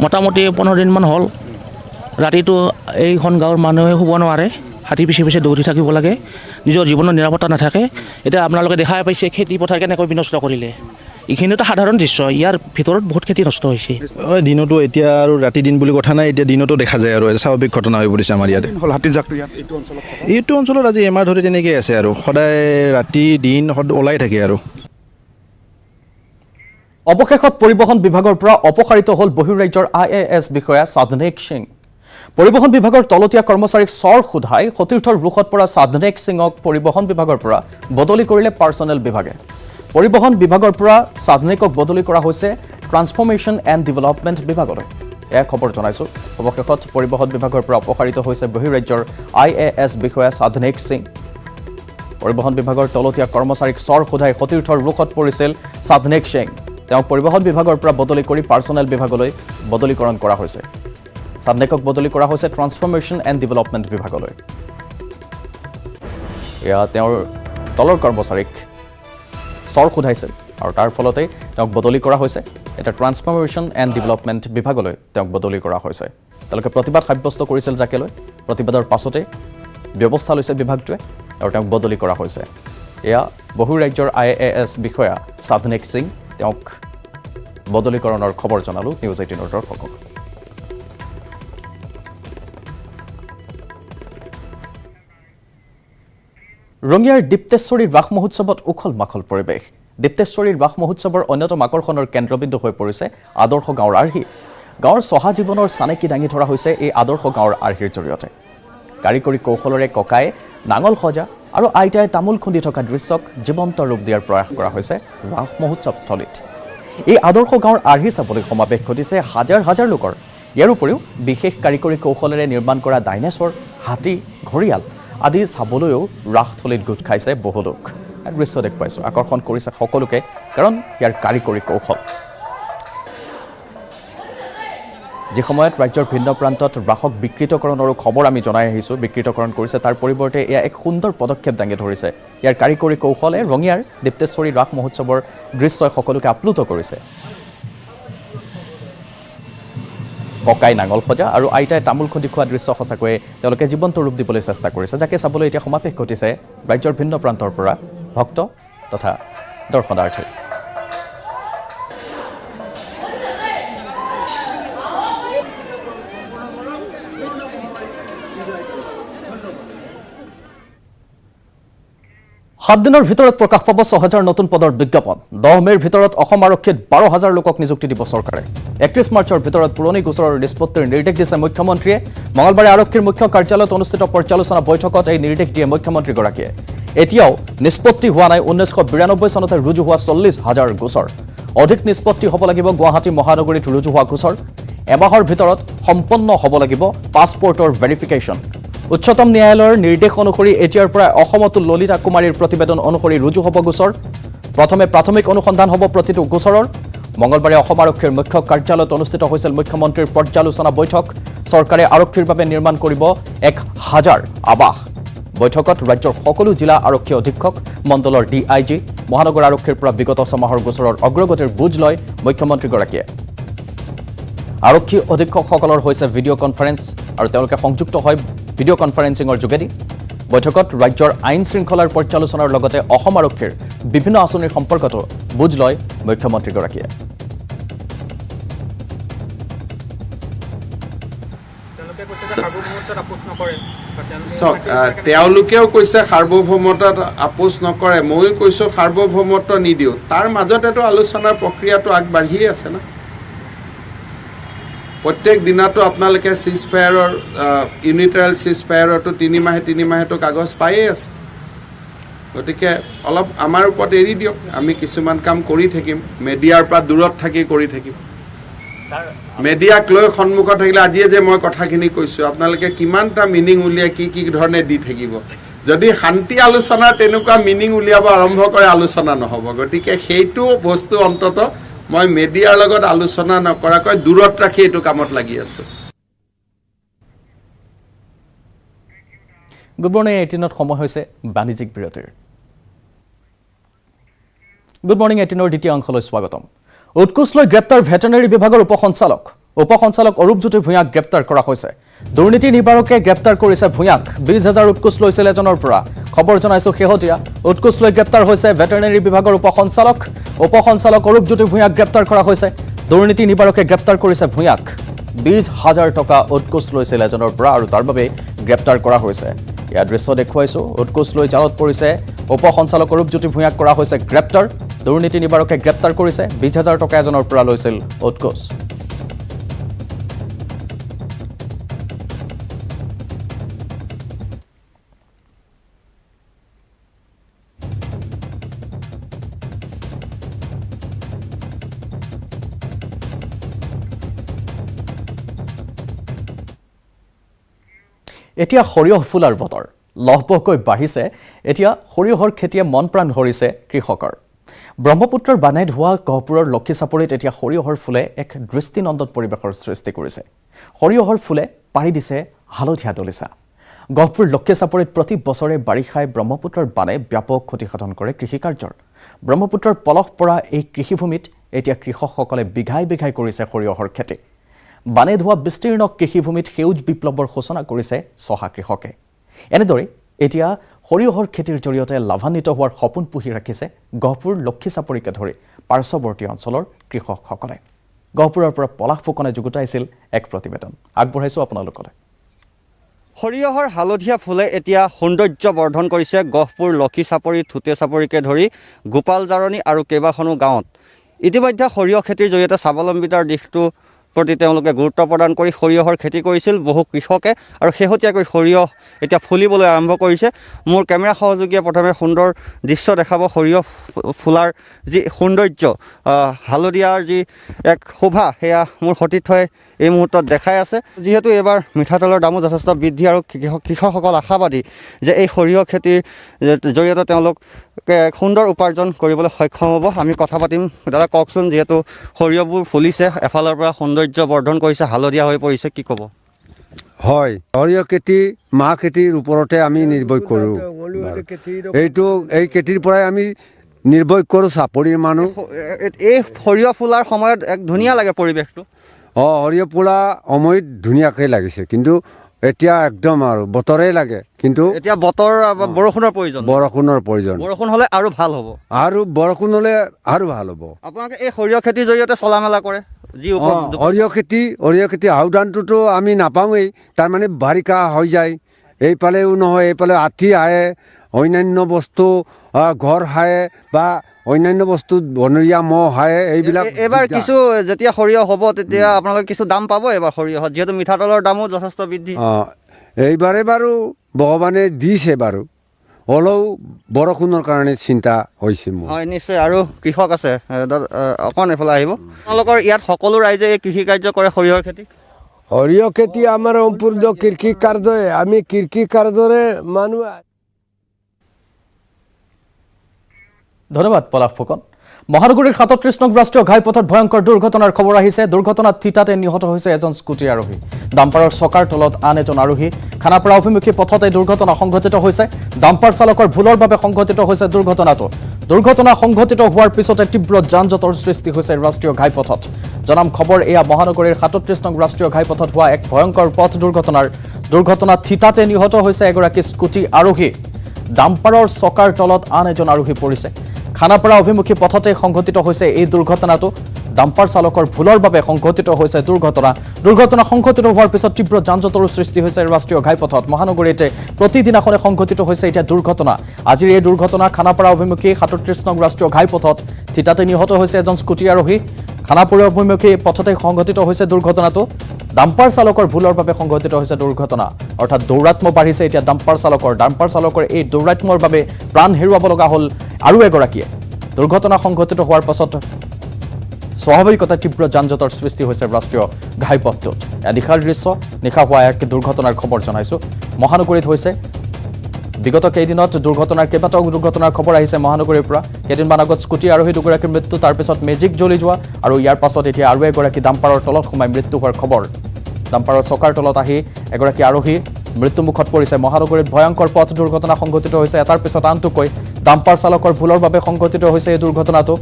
মোটামুটি 15 দিনমান হ'ল ৰাতিটো এইখন গাঁৱৰ মানুহে শুব নোৱাৰে হাতী পিছে দৌৰি থাকিব লাগে নিজৰ জীৱনৰ নিৰাপত্তা নাথাকে এতিয়া আপোনালোকে দেখাই পাইছে খেতি পথাৰ কেনেকৈ বিনষ্ট কৰিলে এইখিনিতো সাধাৰণ দৃশ্য ইয়াৰ ভিতৰত বহুত খেতি নষ্ট হৈছে দিনতো এতিয়া আৰু ৰাতি দিন বুলি কথা নাই এতিয়া দিনতো দেখা যায় আৰু স্বাভাৱিক ঘটনা হৈ পৰিছে আমাৰ ইয়াতে হাতীৰ জাকটো ইয়াত এইটো অঞ্চলত আজি এমাহ ধৰি তেনেকৈ আছে আৰু সদায় ৰাতি দিন ওলাই থাকে আৰু অৱশেষত পৰিবহণ বিভাগৰ পৰা অপসাৰিত হ'ল বহিৰাজ্যৰ IAS বিষয়া সাধনেক সিং পৰিবহণ বিভাগৰ তলতীয়া কৰ্মচাৰীক চৰ সোধাই সতীৰ্থৰ ৰোষত পৰা সাধনেক সিঙক পৰিবহণ বিভাগৰ পৰা বদলি কৰিলে পাৰ্চনেল বিভাগে পৰিবহণ বিভাগৰ পৰা সাধনেকক বদলি কৰা হৈছে ট্ৰান্সফৰ্মেশ্যন এণ্ড ডেভেলপমেণ্ট বিভাগলৈ এয়া খবৰ জনাইছোঁ অৱশেষত পৰিবহণ বিভাগৰ পৰা অপসাৰিত হৈছে বহিৰাজ্যৰ IAS বিষয়া সাধনেক সিং পৰিবহণ বিভাগৰ তলতীয়া কৰ্মচাৰীক চৰ সোধাই সতীৰ্থৰ ৰোষত পৰিছিল সাধনেক সিং তেওঁক পৰিবহণ বিভাগৰ পৰা বদলি কৰি পাৰ্চনেল বিভাগলৈ বদলিকৰণ কৰা হৈছে সাধনেকক বদলি কৰা হৈছে ট্ৰান্সফৰ্মেশ্যন এণ্ড ডেভেলপমেণ্ট বিভাগলৈ এয়া তেওঁৰ তলৰ কৰ্মচাৰীক চৰ সোধাইছিল আৰু তাৰ ফলতে তেওঁক বদলি কৰা হৈছে এটা ট্ৰান্সফৰ্মেশ্যন এণ্ড ডেভেলপমেণ্ট বিভাগলৈ তেওঁক বদলি কৰা হৈছে তেওঁলোকে প্ৰতিবাদ সাব্যস্ত কৰিছিল যাকে লৈ প্ৰতিবাদৰ পাছতে ব্যৱস্থা লৈছে বিভাগটোৱে আৰু তেওঁক বদলি কৰা হৈছে এয়া বহিৰাজ্যৰ IAS বিষয়া সাধনেক সিং তেওঁক বদলিকৰণৰ খবৰ জনালোঁ নিউজ 18 দৰ্শকক ৰঙিয়াৰ দীপ্তেশ্বৰী ৰাস মহোৎসৱত উখল মাখল পৰিৱেশ দীপ্তেশ্বৰীৰ ৰাস মহোৎসৱৰ অন্যতম আকৰ্ষণৰ কেন্দ্ৰবিন্দু হৈ পৰিছে আদৰ্শ গাঁৱৰ আৰ্হি গাঁৱৰ চহা জীৱনৰ চানেকি দাঙি ধৰা হৈছে এই আদৰ্শ গাঁৱৰ আৰ্হিৰ জৰিয়তে কাৰিকৰী কৌশলৰে ককাই নাঙল সজা আৰু আইতাই তামোল খুন্দি থকা দৃশ্যক জীৱন্ত ৰূপ দিয়াৰ প্ৰয়াস কৰা হৈছে ৰাস মহোৎসৱস্থলীত এই আদৰ্শ গাঁৱৰ আৰ্হি চাবলৈ সমাৱেশ ঘটিছে হাজাৰ হাজাৰ লোকৰ ইয়াৰ উপৰিও বিশেষ কাৰিকৰী কৌশলেৰে নিৰ্মাণ কৰা ডাইনেছৰ হাতী ঘৰিয়াল আদি চাবলৈও ৰাসস্থলীত গোট খাইছে বহু লোক দৃশ্য দেখুৱাইছোঁ আকৰ্ষণ কৰিছে সকলোকে কাৰণ ইয়াৰ কাৰিকৰী কৌশল যে সময়ত ৰাজ্যৰ ভিন্ন প্ৰান্তত ৰাসক বিকৃতকৰণৰ খবৰ আমি জনাই আহিছোঁ বিকৃতকৰণ কৰিছে তাৰ পৰিৱৰ্তে এয়া এক সুন্দৰ পদক্ষেপ দাঙি ধৰিছে ইয়াৰ কাৰিকৰী কৌশলে ৰঙিয়াৰ দীপ্তেশ্বৰী ৰাস মহোৎসৱৰ দৃশ্যই সকলোকে আপ্লুত কৰিছে ককাই নাঙল সজা আৰু আইতাই তামোল খুন্দি খোৱা দৃশ্য সঁচাকৈয়ে তেওঁলোকে জীৱন্ত ৰূপ দিবলৈ চেষ্টা কৰিছে যাকে চাবলৈ এতিয়া সমাৱেশ ঘটিছে ৰাজ্যৰ ভিন্ন প্ৰান্তৰ পৰা ভক্ত তথা দৰ্শনাৰ্থী সাত দিনৰ ভিতৰত প্ৰকাশ পাব ৬,০০০ নতুন পদৰ বিজ্ঞাপন ১০ মেৰ ভিতৰত অসম আৰক্ষীত ১২,০০০ লোকক নিযুক্তি দিব চৰকাৰে ৩১ মাৰ্চৰ ভিতৰত পুৰণি গোচৰৰ নিষ্পত্তিৰ নিৰ্দেশ দিছে মুখ্যমন্ত্ৰীয়ে মঙলবাৰে আৰক্ষীৰ মুখ্য কাৰ্যালয়ত অনুষ্ঠিত পৰ্যালোচনা বৈঠকত এই নিৰ্দেশ দিয়ে মুখ্যমন্ত্ৰীগৰাকীয়ে এতিয়াও নিষ্পত্তি হোৱা নাই ১৯৯২ চনতে ৰুজু হোৱা ৪০,০০০ গোচৰ অধিক নিষ্পত্তি হ'ব লাগিব গুৱাহাটী মহানগৰীত ৰুজু হোৱা গোচৰ এমাহৰ ভিতৰত সম্পন্ন হ'ব লাগিব পাছপৰ্টৰ ভেৰিফিকেশ্যন উচ্চতম ন্যায়ালয়ৰ নিৰ্দেশ অনুসৰি এতিয়াৰ পৰা অসমতো ললিতা কুমাৰীৰ প্ৰতিবেদন অনুসৰি ৰুজু হ'ব গোচৰ প্ৰথমে প্ৰাথমিক অনুসন্ধান হ'ব প্ৰতিটো গোচৰৰ মঙলবাৰে অসম আৰক্ষীৰ মুখ্য কাৰ্যালয়ত অনুষ্ঠিত হৈছিল মুখ্যমন্ত্ৰীৰ পৰ্যালোচনা বৈঠক চৰকাৰে আৰক্ষীৰ বাবে নিৰ্মাণ কৰিব ১,০০০ আৱাস বৈঠকত ৰাজ্যৰ সকলো জিলা আৰক্ষী অধীক্ষক মণ্ডলৰ DIG মহানগৰ আৰক্ষীৰ পৰা বিগত ছমাহৰ গোচৰৰ অগ্ৰগতিৰ বুজ লয় মুখ্যমন্ত্ৰীগৰাকীয়ে আৰক্ষী অধীক্ষকসকলৰ হৈছে ভিডিঅ' কনফাৰেন্স আৰু তেওঁলোকে সংযুক্ত হয় ভিডিঅ' কনফাৰেন্সিঙৰ যোগেদি বৈঠকত ৰাজ্যৰ আইন শৃংখলাৰ পৰ্যালোচনাৰ লগতে অসম আৰক্ষীৰ বিভিন্ন আঁচনিৰ সম্পৰ্কতো বুজ লয় মুখ্যমন্ত্ৰীগৰাকীয়ে তেওঁলোকেও কৈছে সাৰ্বভৌমত্বত আপোচ নকৰে ময়ো কৈছোঁ সাৰ্বভৌমত্ব নিদিওঁ তাৰ মাজতেতো আলোচনাৰ প্ৰক্ৰিয়াটো আগবাঢ়িয়ে আছে না প্ৰত্যেক দিনাতো আপোনালোকে চিজফায়াৰৰ ইউনিটাৰেল চিজফায়াৰতো ৩ মাহেতো কাগজ পায়েই আছে গতিকে অলপ আমাৰ ওপৰত এৰি দিয়ক আমি কিছুমান কাম কৰি থাকিম মিডিয়াৰ পৰা দূৰত থাকি কৰি থাকিম মিডিয়াক লৈ সন্মুখত থাকিলে আজিয়ে যে মই কথাখিনি কৈছোঁ আপোনালোকে কিমানটা মিনিং উলিয়াই কি ধৰণে দি থাকিব যদি শান্তি আলোচনাৰ তেনেকুৱা মিনিং উলিয়াব আৰম্ভ কৰে আলোচনা নহ'ব গতিকে সেইটো বস্তু অন্তত মই মিডিয়াৰ লগত আলোচনা নকৰাকৈ দূৰত ৰাখি এইটো কামত লাগি আছোঁ গুড মৰ্ণিং 18ত সময় হৈছে বাণিজ্যিক বিৰতিৰ গুড মৰ্ণিং 18ৰ দ্বিতীয় অংশলৈ স্বাগতম উৎকোচ লৈ গ্ৰেপ্তাৰ ভেটেনেৰী বিভাগৰ উপসঞ্চালক অৰূপজ্যোতি ভূঞাক গ্ৰেপ্তাৰ কৰা হৈছে দুৰ্নীতি নিবাৰকে গ্ৰেপ্তাৰ কৰিছে ভূঞাক ২০,০০০ উৎকোচ লৈছিল এজনৰ পৰা খবৰ জনাইছো শেহতীয়া উৎকোচ লৈ গ্ৰেপ্তাৰ হৈছে ভেটেনেৰী বিভাগৰ উপসঞ্চালক অৰূপজ্যোতি ভূঞাক গ্ৰেপ্তাৰ কৰা হৈছে দুৰ্নীতি নিবাৰকে গ্ৰেপ্তাৰ কৰিছে ভূঞাক ২০,০০০ টকা উৎকোচ লৈছিল এজনৰ পৰা আৰু তাৰ বাবে গ্ৰেপ্তাৰ কৰা হৈছে ইয়াৰ দৃশ্য দেখুৱাইছো উৎকোচ লৈ জালত পৰিছে উপসঞ্চালক অৰূপজ্যোতি ভূঞাক কৰা হৈছে গ্ৰেপ্তাৰ দুৰ্নীতি নিবাৰকে গ্ৰেপ্তাৰ কৰিছে ২০,০০০ টকা এজনৰ পৰা লৈছিল উৎকোচ এতিয়া সৰিয়হ ফুলাৰ বতৰ লহপহকৈ বাঢ়িছে এতিয়া সৰিয়হৰ খেতিয়ে মন প্ৰাণ ধৰিছে কৃষকৰ ব্ৰহ্মপুত্ৰৰ বানে ধোৱা গহপুৰৰ লক্ষীচাপৰিত এতিয়া সৰিয়হৰ ফুলে এক দৃষ্টিনন্দন পৰিৱেশৰ সৃষ্টি কৰিছে সৰিয়হৰ ফুলে পাৰি দিছে হালধীয়া দলিচা গহপুৰ লক্ষীচাপৰিত প্ৰতি বছৰে বাৰিষাই ব্ৰহ্মপুত্ৰৰ বানে ব্যাপক ক্ষতিসাধন কৰে কৃষিকাৰ্যৰ ব্ৰহ্মপুত্ৰৰ পলস পৰা এই কৃষিভূমিত এতিয়া কৃষকসকলে বিঘাই বিঘাই কৰিছে সৰিয়হৰ খেতি বানে ধোৱা বিস্তীৰ্ণ কৃষিভূমিত সেউজ বিপ্লৱৰ সূচনা কৰিছে চহা কৃষকে এনেদৰে এতিয়া সৰিয়হৰ খেতিৰ জৰিয়তে লাভান্বিত হোৱাৰ সপোন পুহি ৰাখিছে গহপুৰ লক্ষীচাপৰিকে ধৰি পাৰ্শ্বৱৰ্তী অঞ্চলৰ কৃষকসকলে গহপুৰৰ পৰা পলাশ ফুকনে যুগুতাইছিল এক প্ৰতিবেদন আগবঢ়াইছো আপোনালোকলৈ সৰিয়হৰ হালধীয়া ফুলে এতিয়া সৌন্দৰ্য বৰ্ধন কৰিছে গহপুৰ, লক্ষী চাপৰি, থুতে চাপৰিকে ধৰি গোপাল জাৰণী আৰু কেইবাখনো গাঁৱত। ইতিমধ্যে সৰিয়হ খেতিৰ জৰিয়তে স্বাৱলম্বিতাৰ দিশটো প্ৰতি তেওঁলোকে গুৰুত্ব প্ৰদান কৰি সৰিয়হৰ খেতি কৰিছিল বহু কৃষকে, আৰু শেহতীয়াকৈ সৰিয়হ এতিয়া ফুলিবলৈ আৰম্ভ কৰিছে। মোৰ কেমেৰা সহযোগীয়ে প্ৰথমে সুন্দৰ দৃশ্য দেখাব। সৰিয়হ ফুলাৰ যি সৌন্দৰ্য, হালধীয়াৰ যি এক শোভা, সেয়া মোৰ সতীৰ্থই এই মুহূৰ্তত দেখাই আছে। যিহেতু এইবাৰ মিঠাতেলৰ দামো যথেষ্ট বৃদ্ধি, আৰু কৃষকসকল আশাবাদী যে এই সৰিয়হ খেতিৰ জৰিয়তে তেওঁলোকে সুন্দৰ উপাৰ্জন কৰিবলৈ সক্ষম হ'ব। আমি কথা পাতিম। দাদা কওকচোন, যিহেতু সৰিয়হবোৰ ফুলিছে, এফালৰ পৰা সৌন্দৰ্য বৰ্ধন কৰিছে, হালধীয়া হৈ পৰিছে, কি ক'ব? হয়, সৰিয়হ খেতি মাহ খেতিৰ ওপৰতে আমি নিৰ্ভৰ কৰোঁ। এই খেতিৰ পৰাই আমি নিৰ্ভৰ কৰোঁ চাপৰিৰ মানুহ। এই সৰিয়হ ফুলাৰ সময়ত এক ধুনীয়া লাগে পৰিৱেশটো। সৰিয়হ ফুলা সময়ত ধুনীয়াকৈ লাগিছে, কিন্তু এতিয়া একদম আৰু বতৰেই লাগে। কিন্তু এতিয়া বতৰ বৰষুণৰ প্ৰয়োজন। বৰষুণ হ'লে আৰু ভাল হ'ব। আৰু বৰষুণ হ'লে আৰু ভাল হ'ব। আপোনালোকে এই সৰিয়হ খেতিৰ জৰিয়তে চলা মেলা কৰে? যি সৰিয়হ খেতি আওদানটোতো আমি নাপাওঁৱেই, তাৰমানে বাৰিষা হৈ যায়। এইফালেও নহয়, এইফালে হাতী আহে, অন্যান্য বস্তু ঘৰ খায় বা অন্যান্য বস্তু বনৰীয়া মহ খায়। এইবিলাক এইবাৰ কিছু যেতিয়া সৰিয়হ হ'ব তেতিয়া আপোনালোকে কিছু দাম পাব এইবাৰ সৰিয়হত, যিহেতু মিঠাতেলৰ দামো যথেষ্ট বৃদ্ধি। এইবাৰে বাৰু ভগৱানে দিছে বাৰু, হ'লেও বৰষুণৰ কাৰণে চিন্তা হৈছে মোৰ। হয়, নিশ্চয়। আৰু কৃষক আছে, অকণ এইফালে আহিব। আপোনালোকৰ ইয়াত সকলো ৰাইজে এই কৃষি কাৰ্য কৰে, সৰিয়হৰ খেতি? সৰিয়হ খেতি আমাৰ সম্পূৰ্ণ কৃষি কাৰ্যই, আমি কৃষি কাৰ্যৰে মানুহ। ধন্যবাদ পলাশ ফুকন। মহানগৰীৰ ৩৭ নং ৰাষ্ট্ৰীয় ঘাইপথত ভয়ংকৰ দুৰ্ঘটনাৰ খবৰ আহিছে। দুৰ্ঘটনাত থিতাতে নিহত হৈছে এজন স্কুটি আৰোহী। ডাম্পাৰৰ চকাৰ তলত আন এজন আৰোহী। খানাপাৰা অভিমুখী পথত এই দুৰ্ঘটনা সংঘটিত হৈছে। ডাম্পাৰ চালকৰ ভুলৰ বাবে সংঘটিত হৈছে দুৰ্ঘটনাটো। দুৰ্ঘটনা সংঘটিত হোৱাৰ পিছতে তীব্ৰ যান-জঁটৰ সৃষ্টি হৈছে ৰাষ্ট্ৰীয় ঘাইপথত। জনাম খবৰ, এয়া মহানগৰীৰ ৩৭ নং ৰাষ্ট্ৰীয় ঘাইপথত হোৱা এক ভয়ংকৰ পথ দুৰ্ঘটনাত থিতাতে নিহত হৈছে এগৰাকী স্কুটি আৰোহী। ডাম্পাৰৰ চকাৰ তলত আন এজন আৰোহী পৰিছে। খানাপাৰা অভিমুখী পথতে সংঘটিত হৈছে এই দুৰ্ঘটনাটো। ডাম্পাৰ চালকৰ ভুলৰ বাবে সংঘটিত হৈছে দুৰ্ঘটনা সংঘটিত হোৱাৰ পিছত তীব্ৰ যান-জঁটৰো সৃষ্টি হৈছে ৰাষ্ট্ৰীয় ঘাইপথত। মহানগৰীতে প্ৰতিদিনাখনে সংঘটিত হৈছে এতিয়া দুৰ্ঘটনা। আজিৰ এই দুৰ্ঘটনা খানাপাৰা অভিমুখী ৩৭ নং ৰাষ্ট্ৰীয় ঘাইপথত থিতাতে নিহত হৈছে এজন স্কুটি আৰোহী। খানাপাৰা অভিমুখী পথতে সংঘটিত হৈছে দুৰ্ঘটনাটো। ডাম্পাৰ চালকৰ ভুলৰ বাবে সংঘটিত হৈছে দুৰ্ঘটনা, অৰ্থাৎ দৌৰাত্ম্য বাঢ়িছে এতিয়া ডাম্পাৰ চালকৰ এই দৌৰাত্ম্যৰ বাবে প্ৰাণ হেৰুৱাব লগা হ'ল আৰু এগৰাকীয়ে। দুৰ্ঘটনা সংঘটিত হোৱাৰ পাছত স্বাভাৱিকতে তীব্ৰ যান-জঁটৰ সৃষ্টি হৈছে ৰাষ্ট্ৰীয় ঘাইপথটোত। নিশাৰ দৃশ্য, নিশা হোৱা এক দুৰ্ঘটনাৰ খবৰ জনাইছো। মহানগৰীত হৈছে বিগত কেইদিনত কেইবাটাও দুৰ্ঘটনাৰ খবৰ আহিছে মহানগৰীৰ পৰা। কেইদিনমান আগত স্কুটি আৰোহী দুগৰাকীৰ মৃত্যু, তাৰপিছত মেজিক জ্বলি যোৱা, আৰু ইয়াৰ পাছত এতিয়া আৰু এগৰাকী ডাম্পাৰৰ তলত সোমাই মৃত্যু হোৱাৰ খবৰ। ডাম্পাৰৰ চকাৰ তলত আহি এগৰাকী আৰোহী মৃত্যুমুখত পৰিছে। মহানগৰীত ভয়ংকৰ পথ দুৰ্ঘটনা সংঘটিত হৈছে এটাৰ পিছত আনটোকৈ। ডাম্পাৰ চালকৰ ভুলৰ বাবে সংঘটিত হৈছে এই দুৰ্ঘটনাটো।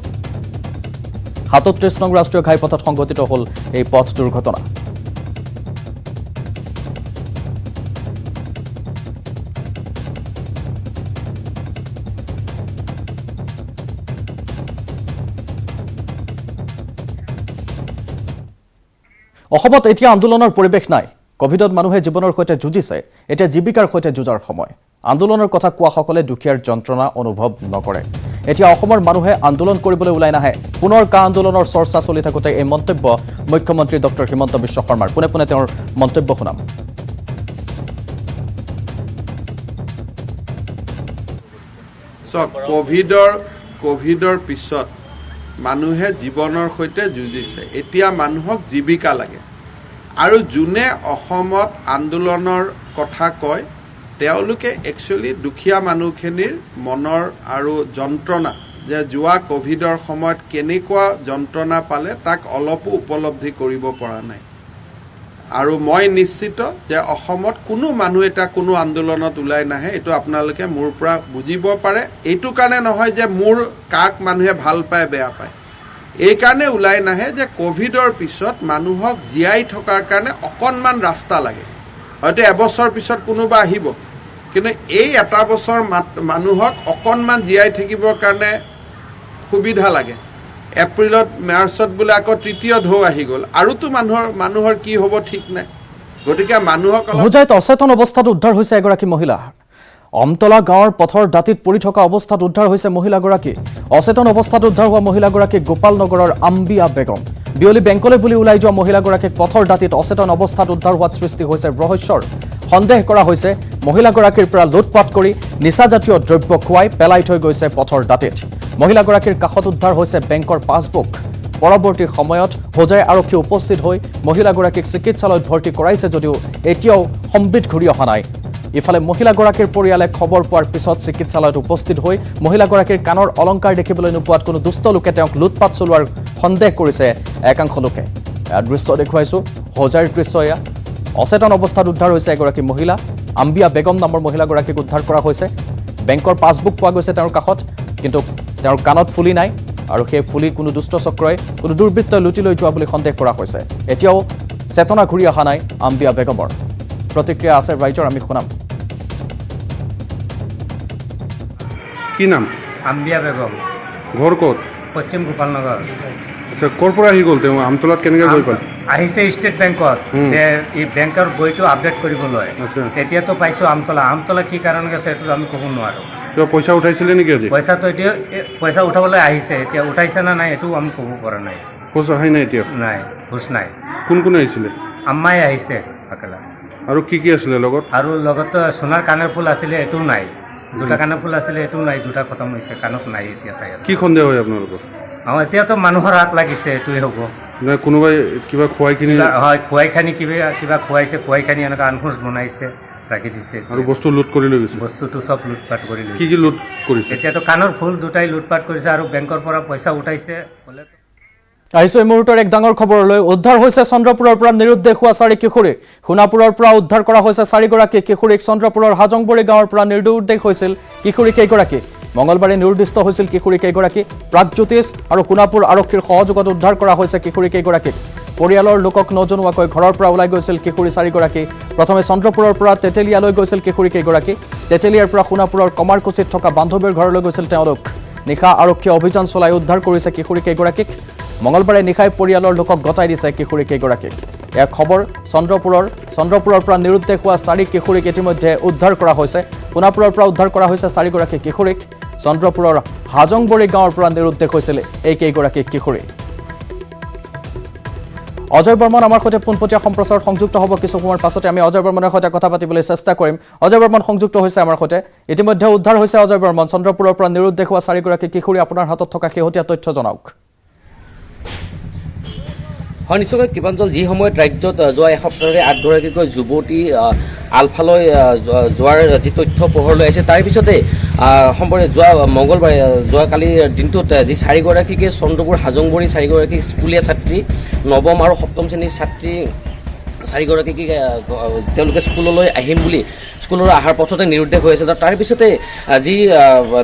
৩৭ নং ৰাষ্ট্ৰীয় ঘাইপথত সংঘটিত হ'ল এই পথ দুৰ্ঘটনা। অসমত এতিয়া আন্দোলনৰ পৰিৱেশ নাই। কোভিডত মানুহে জীৱনৰ সৈতে যুঁজিছে, এতিয়া জীৱিকাৰ সৈতে যুঁজাৰ সময়। আন্দোলনৰ কথা কোৱাসকলে দুখীয়াৰ যন্ত্ৰণা অনুভৱ নকৰে। এতিয়া অসমৰ মানুহে আন্দোলন কৰিবলৈ ওলাই নাহে। পুনৰ কা আন্দোলনৰ চৰ্চা চলি থাকোঁতে এই মন্তব্য মুখ্যমন্ত্ৰী ডক্টৰ হিমন্ত বিশ্ব শৰ্মাৰ। পোনে পোনে তেওঁৰ মন্তব্য শুনাম। কোভিডৰ পিছত মানুহে জীৱনৰ সৈতে যুঁজিছে, এতিয়া মানুহক জীৱিকা লাগে। আৰু যোনে অসমত আন্দোলনৰ কথা কয় তেওঁলোকে একচুৱেলি দুখীয়া মানুহখিনিৰ মনৰ আৰু যন্ত্ৰণা, যে যোৱা কোভিডৰ সময়ত কেনেকুৱা যন্ত্ৰণা পালে তাক অলপো উপলব্ধি কৰিব পৰা নাই। আৰু মই নিশ্চিত যে অসমত কোনো মানুহ এটা কোনো আন্দোলনত ওলাই নাহে, এইটো আপোনালোকে মোৰ পৰা বুজিব পাৰে। এইটো কাৰণে নহয় যে মোৰ কাক মানুহে ভাল পায় বেয়া পায়, এইকাৰণে ওলাই নাহে যে কোভিডৰ পিছত মানুহক জীয়াই থকাৰ কাৰণে অকণমান ৰাস্তা লাগে। হয়তো এবছৰ পিছত কোনোবা আহিব, কিন্তু এই এটা বছৰ মানুহক অকণমান জীয়াই থাকিবৰ কাৰণে সুবিধা লাগে। এপ্ৰিলত মাৰ্চত বোলে আকৌ তৃতীয় ঢৌ আহি গ'ল, আৰুতো মানুহৰ কি হ'ব ঠিক নাই। গতিকে মানুহক অলপ হোজাইত অচেতন অৱস্থাত উদ্ধাৰ হৈছে এগৰাকী মহিলা আমতলা গাঁৱৰ পথৰ দাঁতিত পৰি থকা অৱস্থাত উদ্ধাৰ হৈছে মহিলাগৰাকী অচেতন অৱস্থাত উদ্ধাৰ হোৱা মহিলাগৰাকী গোপালনগৰৰ আম্বিয়া বেগম বিয়লি বেংকলৈ বুলি ওলাই যোৱা মহিলাগৰাকীক পথৰ দাঁতিত অচেতন অৱস্থাত উদ্ধাৰ হোৱাত সৃষ্টি হৈছে ৰহস্যৰ সন্দেহ কৰা হৈছে মহিলাগৰাকীৰ পৰা লুটপাট কৰি নিচাজাতীয় দ্ৰব্য খুৱাই পেলাই থৈ গৈছে পথৰ দাঁতিত মহিলাগৰাকীৰ কাষত উদ্ধাৰ হৈছে বেংকৰ পাছবুক পৰৱৰ্তী সময়ত হোজাই আৰক্ষী উপস্থিত হৈ মহিলাগৰাকীক চিকিৎসালয়ত ভৰ্তি কৰাইছে যদিও এতিয়াও সম্বিত ঘূৰি অহা নাই ইফালে মহিলাগৰাকীৰ পৰিয়ালে খবৰ পোৱাৰ পিছত চিকিৎসালয়ত উপস্থিত হৈ মহিলাগৰাকীৰ কাণৰ অলংকাৰ দেখিবলৈ নোপোৱাত কোনো দুষ্ট লোকে তেওঁক লুটপাট চলোৱাৰ সন্দেহ কৰিছে একাংশ লোকে দৃশ্য দেখুৱাইছো হোজাইৰ দৃশ্য এয়া অচেতন অৱস্থাত উদ্ধাৰ হৈছে এগৰাকী মহিলা আম্বিয়া বেগম নামৰ মহিলাগৰাকীক উদ্ধাৰ কৰা হৈছে বেংকৰ পাছবুক পোৱা গৈছে তেওঁৰ কাষত কিন্তু তেওঁৰ কাণত ফুলি নাই আৰু সেই ফুলি কোনো দুষ্ট চক্ৰই কোনো দুৰ্বৃত্তই লুটি লৈ যোৱা বুলি সন্দেহ কৰা হৈছে এতিয়াও চেতনা ঘূৰি অহা নাই আম্বিয়া বেগমৰ প্ৰতিক্ৰিয়া আছে ৰাইজৰ আমি শুনাম কি নাম আম্বিয়া বেগম ঘৰ ক'ত পশ্চিম গোপালনগৰ আচ্ছা ক'ৰ পৰা আহি গ'ল তেওঁ আমতলাত কেনেকৈ গৈ পালে আহিছে ষ্টেট বেংকত এই বেংকৰ বইটো আপডেট কৰিবলৈ এতিয়াতো পাইছোঁ আমতলা কি কাৰণ আছে এইটো আমি ক'ব নোৱাৰোঁ কিবা পইচা উঠাইছিলে নেকি আজি পইচাটো এতিয়া পইচা উঠাবলৈ আহিছে এতিয়া উঠাইছে না নাই এইটো আমি ক'ব পৰা নাই পইচা অহাই নাই এতিয়া নাই হুচ নাই কোন কোন আহিছিলে আম্মাই আহিছে অকলে আৰু কি কি আছিলে লগত আৰু লগত সোণাৰ কাণৰ ফুল আছিলে এইটো নাই দুটা কাণৰ ফুল আছিলে এইটো নাই দুটা খতম হৈছে কাণত নাই এতিয়া চাই আছে কি সন্দেহ হয় আপোনালোকৰ এতিয়াতো মানুহৰ হাত লাগিছে এইটোৱে হ'ব কোনোবাই কিবা খুৱাই কিনি হয় খুৱাই খানি কিবা খুৱাইছে খুৱাই খানি এনেকুৱা আনখোজ বনাইছে ৰাখি দিছে আৰু বস্তু লুট কৰি লৈ গৈছে বস্তুটো চব লুটপাট কৰি লৈ কি কি লুট কৰিছে এতিয়াতো কাণৰ ফুল দুটাই লুটপাট কৰিছে আৰু বেংকৰ পৰা পইচা উঠাইছে আহিছো এই মুহূৰ্তৰ এক ডাঙৰ খবৰলৈ উদ্ধাৰ হৈছে চন্দ্ৰপুৰৰ পৰা নিৰুদ্দেশ হোৱা 4 কিশোৰী সোণাপুৰৰ পৰা উদ্ধাৰ কৰা হৈছে 4গৰাকী কিশোৰীক চন্দ্ৰপুৰৰ হাজংবৰী গাঁৱৰ পৰা নিৰুদ্দেশ হৈছিল কিশোৰী কেইগৰাকী মঙলবাৰে নিৰুদ্দিষ্ট হৈছিল কিশোৰী কেইগৰাকী প্ৰাগজ্যোতিষ আৰু সোণাপুৰ আৰক্ষীৰ সহযোগত উদ্ধাৰ কৰা হৈছে কিশোৰী কেইগৰাকীক পৰিয়ালৰ লোকক নজনোৱাকৈ ঘৰৰ পৰা ওলাই গৈছিল কিশোৰী 4গৰাকী প্ৰথমে চন্দ্ৰপুৰৰ পৰা তেতেলিয়ালৈ গৈছিল কিশোৰী কেইগৰাকী তেতেলিয়াৰ পৰা সোণাপুৰৰ কমাৰকুচিত থকা বান্ধৱীৰ ঘৰলৈ গৈছিল তেওঁলোক নিশা আৰক্ষীয়ে অভিযান চলাই উদ্ধাৰ কৰিছে কিশোৰী কেইগৰাকীক মঙলবাৰে নিশাই পৰিয়ালৰ লোকক গতাই দিছে কিশোৰী কেইগৰাকীক এক খবৰ চন্দ্ৰপুৰৰ পৰা নিৰুদ্দেশ হোৱা 4 কিশোৰীক ইতিমধ্যে উদ্ধাৰ কৰা হৈছে সোণাপুৰৰ পৰা উদ্ধাৰ কৰা হৈছে 4গৰাকী কিশোৰীক চন্দ্ৰপুৰৰ হাজংবৰী গাঁৱৰ পৰা নিৰুদ্দেশ হৈছিল এই কেইগৰাকী কিশোৰী অজয় বৰ্মন আমাৰ সৈতে পোনপটীয়া সম্প্ৰচাৰত সংযুক্ত হ'ব কিছু সময়ৰ পাছতে আমি অজয় বৰ্মনৰ সৈতে কথা পাতিবলৈ চেষ্টা কৰিম অজয় বৰ্মন সংযুক্ত হৈছে আমাৰ সৈতে ইতিমধ্যে উদ্ধাৰ হৈছে অজয় বৰ্মন চন্দ্ৰপুৰৰ পৰা নিৰুদ্দেশ হোৱা 4গৰাকী কিশোৰী আপোনাৰ হাতত থকা শেহতীয়া তথ্য জনাওক হয় নিশ্চয়কৈ কৃপাঞ্জল যি সময়ত ৰাজ্যত যোৱা এসপ্তাহৰে 8গৰাকীকৈ যুৱতী আলফালৈ যোৱাৰ যি তথ্য পোহৰলৈ আহিছে তাৰ পিছতে সম্পৰ্কে মঙলবাৰে যোৱাকালিৰ দিনটোত যি 4গৰাকীকে চন্দ্ৰপুৰ হাজংবৰী 4গৰাকী স্কুলীয়া ছাত্ৰী নৱম আৰু সপ্তম শ্ৰেণীৰ ছাত্ৰী 4গৰাকীক তেওঁলোকে স্কুললৈ আহিম বুলি স্কুলৰ আহাৰ পথতে নিৰুদ্দেশ হৈ আছে তাৰ পিছতে যি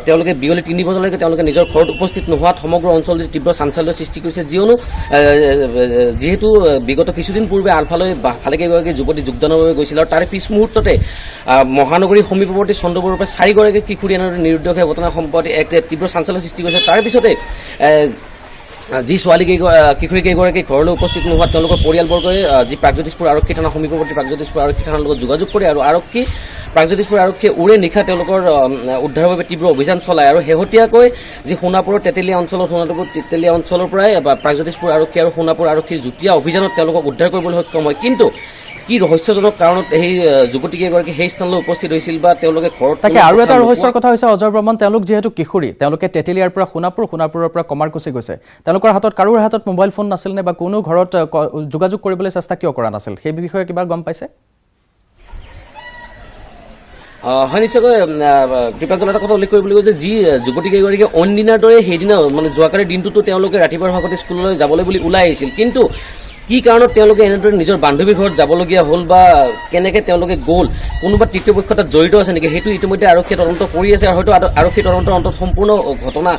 তেওঁলোকে বিয়লি 3 বজালৈকে তেওঁলোকে নিজৰ ঘৰত উপস্থিত নোহোৱাত সমগ্ৰ অঞ্চলটোত তীব্ৰ চাঞ্চল্যৰ সৃষ্টি কৰিছে যিহেতু বিগত কিছুদিন পূৰ্বে আলফালৈ ভালেকেইগৰাকী যুৱতী যোগদানৰ বাবে গৈছিল আৰু তাৰে পিছ মুহূৰ্ততে মহানগৰীৰ সমীপৱৰ্তী চন্দ্ৰপুৰৰ পৰা 4গৰাকী কিশোৰী এনেদৰে নিৰুদ্দেশ হোৱা ঘটনা সম্পৰ্কে এক তীব্ৰ চাঞ্চল্যৰ সৃষ্টি কৰিছে তাৰ পিছতে যি কিশোৰী কেইগৰাকী ঘৰলৈ উপস্থিত নোহোৱাত তেওঁলোকৰ পৰিয়ালবৰ্গই যি প্ৰাগজ্যোতিষপুৰ আৰক্ষী থানা সমীপৱৰ্তী প্ৰাগজ্যোতিষপুৰ আৰক্ষী থানাৰ লগত যোগাযোগ কৰে আৰু প্ৰাগজ্যোতিষপুৰ আৰক্ষীয়ে উৰে নিশা তেওঁলোকৰ উদ্ধাৰৰ বাবে তীব্ৰ অভিযান চলায় আৰু শেহতীয়াকৈ যি সোণাপুৰৰ তেতেলিয়া অঞ্চলৰ পৰাই প্ৰাগজ্যোতিষপুৰ আৰক্ষী আৰু সোণাপুৰ আৰক্ষীৰ যুটীয়া অভিযানত তেওঁলোকক উদ্ধাৰ কৰিবলৈ সক্ষম হয় কিন্তু কি ৰহস্যজনক কাৰণত এই যুৱতীকেইগৰাকী সেই স্থানলৈ উপস্থিত হৈছিল বা তেওঁলোকে ঘৰত তাকে আৰু এটা ৰহস্যৰ কথা হৈছে অজয় বৰ্মন তেওঁলোক যিহেতু কিশোৰী তেওঁলোকে তেতেলিয়াৰ পৰা সোণাপুৰৰ পৰা কমাৰকুচি গৈছে তেওঁলোকৰ হাতত কাৰোৰ হাতত মোবাইল ফোন নাছিল নে বা কোনো ঘৰত যোগাযোগ কৰিবলৈ চেষ্টা কিয় কৰা নাছিল সেই বিষয়ে কিবা গম পাইছে হয় নিশ্চয়কৈ কৃপাঞ্জল এটা কথা উল্লেখ কৰিব লাগিব যে যি যুৱতীকেইগৰাকীয়ে অইন দিনাৰ দৰে সেইদিনা মানে যোৱাকালিৰ দিনটোতো তেওঁলোকে ৰাতিপুৱাৰ ভাগতে স্কুললৈ যাবলৈ বুলি ওলাই আহিছিল কিন্তু কি কাৰণত তেওঁলোকে এনেদৰে নিজৰ বান্ধৱীৰ ঘৰত যাবলগীয়া হ'ল বা কেনেকৈ তেওঁলোকে গ'ল কোনোবা তৃতীয় পক্ষ তাত জড়িত আছে নেকি সেইটো ইতিমধ্যে আৰক্ষীয়ে তদন্ত কৰি আছে আৰু হয়তো আৰক্ষী তদন্তৰ অন্তত সম্পূৰ্ণ ঘটনা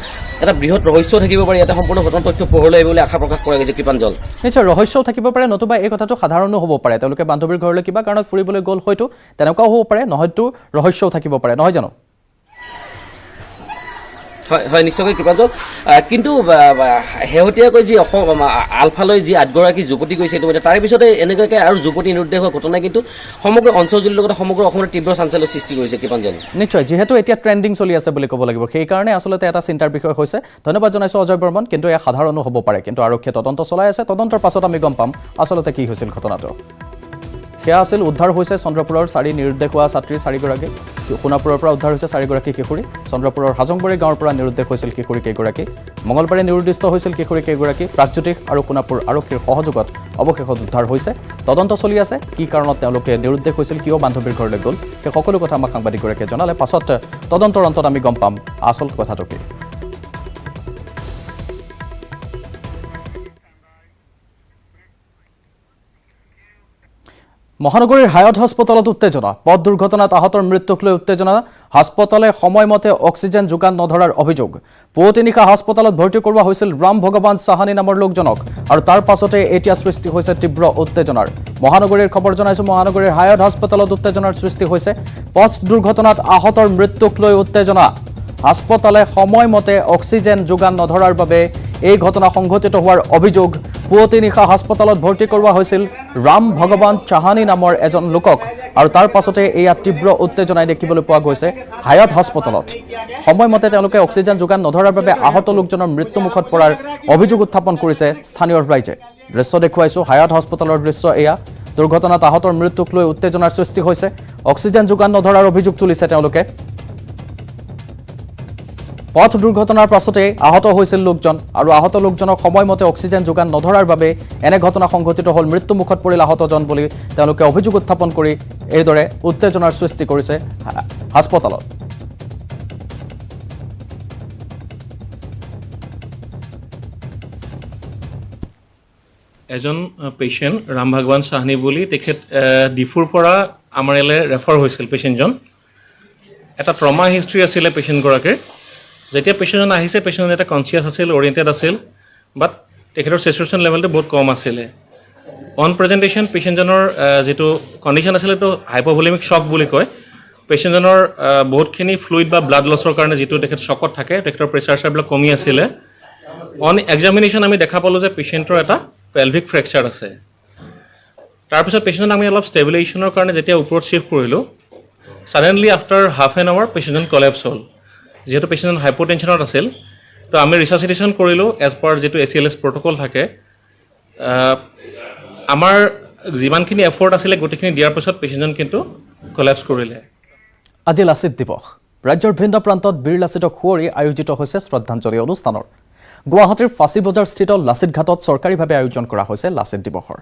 এটা বৃহৎ ৰহস্য থাকিব পাৰে ইয়াতে সম্পূৰ্ণ ঘটনা তথ্য পোহৰলৈ আহিব বুলি আশা প্ৰকাশ কৰা গৈছে কৃপাঞ্জল নিশ্চয় ৰহস্যও থাকিব পাৰে নতুবা এই কথাটো সাধাৰণো হ'ব পাৰে তেওঁলোকে বান্ধৱীৰ ঘৰলৈ কিবা কাৰণত ফুৰিবলৈ গ'ল হয়তো তেনেকুৱাও হ'ব পাৰে নহয়তো ৰহস্যও থাকিব পাৰে নহয় জানো হয় নিশ্চয়কৈ কৃপাঞ্জল কিন্তু শেহতীয়াকৈ যি অসম আলফালৈ যি 8গৰাকী যুৱতী গৈছে ইতিমধ্যে তাৰে পিছতে এনেকুৱাকৈ আৰু যুৱতী নিৰুদ্দেশ হোৱা ঘটনা কিন্তু সমগ্ৰ অঞ্চলজুৰিৰ লগতে সমগ্ৰ অসমৰ তীব্ৰ চাঞ্চল্যৰ সৃষ্টি কৰিছে কৃপাঞ্জল নিশ্চয় যিহেতু এতিয়া ট্ৰেণ্ডিং চলি আছে বুলি ক'ব লাগিব সেইকাৰণে আচলতে এটা চিন্তাৰ বিষয় হৈছে ধন্যবাদ জনাইছোঁ অজয় বৰ্মন কিন্তু এয়া সাধাৰণো হ'ব পাৰে কিন্তু আৰক্ষীয়ে তদন্ত চলাই আছে তদন্তৰ পাছত আমি গম পাম আচলতে কি হৈছিল ঘটনাটো সেয়া আছিল উদ্ধাৰ হৈছে চন্দ্ৰপুৰৰ 4 নিৰুদ্দেশ হোৱা ছাত্ৰী 4গৰাকী সোণাপুৰৰ পৰা উদ্ধাৰ হৈছে 4গৰাকী কিশোৰী চন্দ্ৰপুৰৰ হাজংবাৰী গাঁৱৰ পৰা নিৰুদ্দেশ হৈছিল কিশোৰী কেইগৰাকী মঙলবাৰে নিৰুদ্দিষ্ট হৈছিল কিশোৰী কেইগৰাকী প্ৰাগজ্যোতিষ আৰু সোণাপুৰ আৰক্ষীৰ সহযোগত অৱশেষত উদ্ধাৰ হৈছে তদন্ত চলি আছে কি কাৰণত তেওঁলোকে নিৰুদ্দেশ হৈছিল কিয় বান্ধৱীৰ ঘৰলৈ গ'ল সেই সকলো কথা আমাক সাংবাদিকগৰাকীয়ে জনালে পাছত তদন্তৰ অন্তত আমি গম পাম আচল কথাটো কি মহানগৰীৰ হায়াত হাস্পতালত উত্তেজনা পথ দুৰ্ঘটনাত আহতৰ মৃত্যুক লৈ উত্তেজনা হাস্পতালে সময়মতে অক্সিজেন যোগান নধৰাৰ অভিযোগ পুৱতি নিশা হাস্পতালত ভৰ্তি কৰোৱা হৈছিল ৰাম ভগৱান চাহানী নামৰ লোকজনক আৰু তাৰ পাছতে এতিয়া সৃষ্টি হৈছে তীব্ৰ উত্তেজনাৰ মহানগৰীৰ খবৰ জনাইছোঁ মহানগৰীৰ হায়াত হাস্পতালত উত্তেজনাৰ সৃষ্টি হৈছে পথ দুৰ্ঘটনাত আহতৰ মৃত্যুক লৈ উত্তেজনা হাস্পতালে সময়মতে অক্সিজেন যোগান নধৰাৰ বাবে এই ঘটনা সংঘটিত হোৱাৰ অভিযোগ পুৱতি নিশা হাস্পতালত ভৰ্তি কৰোৱা হৈছিল ৰাম ভগৱান চাহানী নামৰ এজন লোকক আৰু তাৰ পাছতে এয়া তীব্ৰ উত্তেজনাই দেখিবলৈ পোৱা গৈছে হায়াত হাস্পতালত সময়মতে তেওঁলোকে অক্সিজেন যোগান নধৰাৰ বাবে আহত লোকজনৰ মৃত্যুমুখত পৰাৰ অভিযোগ উত্থাপন কৰিছে স্থানীয় ৰাইজে দৃশ্য দেখুৱাইছোঁ হায়াত হাস্পতালৰ দৃশ্য এয়া দুৰ্ঘটনাত আহতৰ মৃত্যুক লৈ উত্তেজনাৰ সৃষ্টি হৈছে অক্সিজেন যোগান নধৰাৰ অভিযোগ তুলিছে তেওঁলোকে পথ দুৰ্ঘটনাৰ পাছতে আহত হৈছিল লোকজন আৰু আহত লোকজনক সময়মতে অক্সিজেন যোগান নধৰাৰ বাবে এনে ঘটনা সংঘটিত হ'ল মৃত্যুমুখত পৰিল আহতজন বুলি তেওঁলোকে অভিযোগ উত্থাপন কৰি এইদৰে উত্তেজনাৰ সৃষ্টি কৰিছে হাস্পতালত এজন পেশেন্ট ৰাম ভগৱান চাহানী বুলি তেখেত ডিফুৰ পৰা আমাৰ ইয়ালৈ ৰেফাৰ হৈছিল পেশেন্টজন এটা ট্ৰমা হিষ্ট্ৰী আছিলে পেশেন্টগৰাকীৰ যেতিয়া পেশেন্টজন আহিছে পেশেন্টজন এটা কনচিয়াছ আছিল অৰিয়েণ্টেড আছিল বাট তেখেতৰ চেচুৰেশ্যন লেভেলটো বহুত কম আছিলে অন প্ৰেজেণ্টেশ্যন পেশেন্টজনৰ যিটো কণ্ডিশ্যন আছিলে এইটো হাইপ'ভলিমিক শ্বক বুলি কয় পেশেন্টজনৰ বহুতখিনি ফ্লুইড বা ব্লাড লছৰ কাৰণে যিটো তেখেত শ্বকত থাকে তেখেতৰ প্ৰেছাৰ চেছাৰবিলাক কমি আছিলে অন এক্সামিনেশ্যন আমি দেখা পালোঁ যে পেশেন্টৰ এটা পেলভিক ফ্ৰেকচাৰ আছে তাৰপিছত পেশেন্টজন আমি অলপ ষ্টেবিলাইজেশ্যনৰ কাৰণে যেতিয়া ওপৰত শ্বিফ্ট কৰিলোঁ suddenly after half an hour পেশেন্টজন কলেপছ হ'ল যেহেতু পেশেন্টজন হাইপোটেনশ্যনত আছিল তো আমি ৰিচাৰ্চিটেশ্যন কৰিলোঁ এজ পাৰ যিটো ACLS প্ৰট'কল থাকে আমাৰ যিমানখিনি এফৰ্ট আছিলে গোটেইখিনি দিয়াৰ পিছত পেশেন্টজন কিন্তু কলেপছ কৰিলে আজি লাচিত দিৱস ৰাজ্যৰ ভিন্ন প্ৰান্তত বীৰ লাচিতক সুঁৱৰি আয়োজিত হৈছে শ্ৰদ্ধাঞ্জলি অনুষ্ঠানৰ গুৱাহাটীৰ ফাঁচী বজাৰ স্থিত লাচিত ঘাটত চৰকাৰীভাৱে আয়োজন কৰা হৈছে লাচিত দিৱসৰ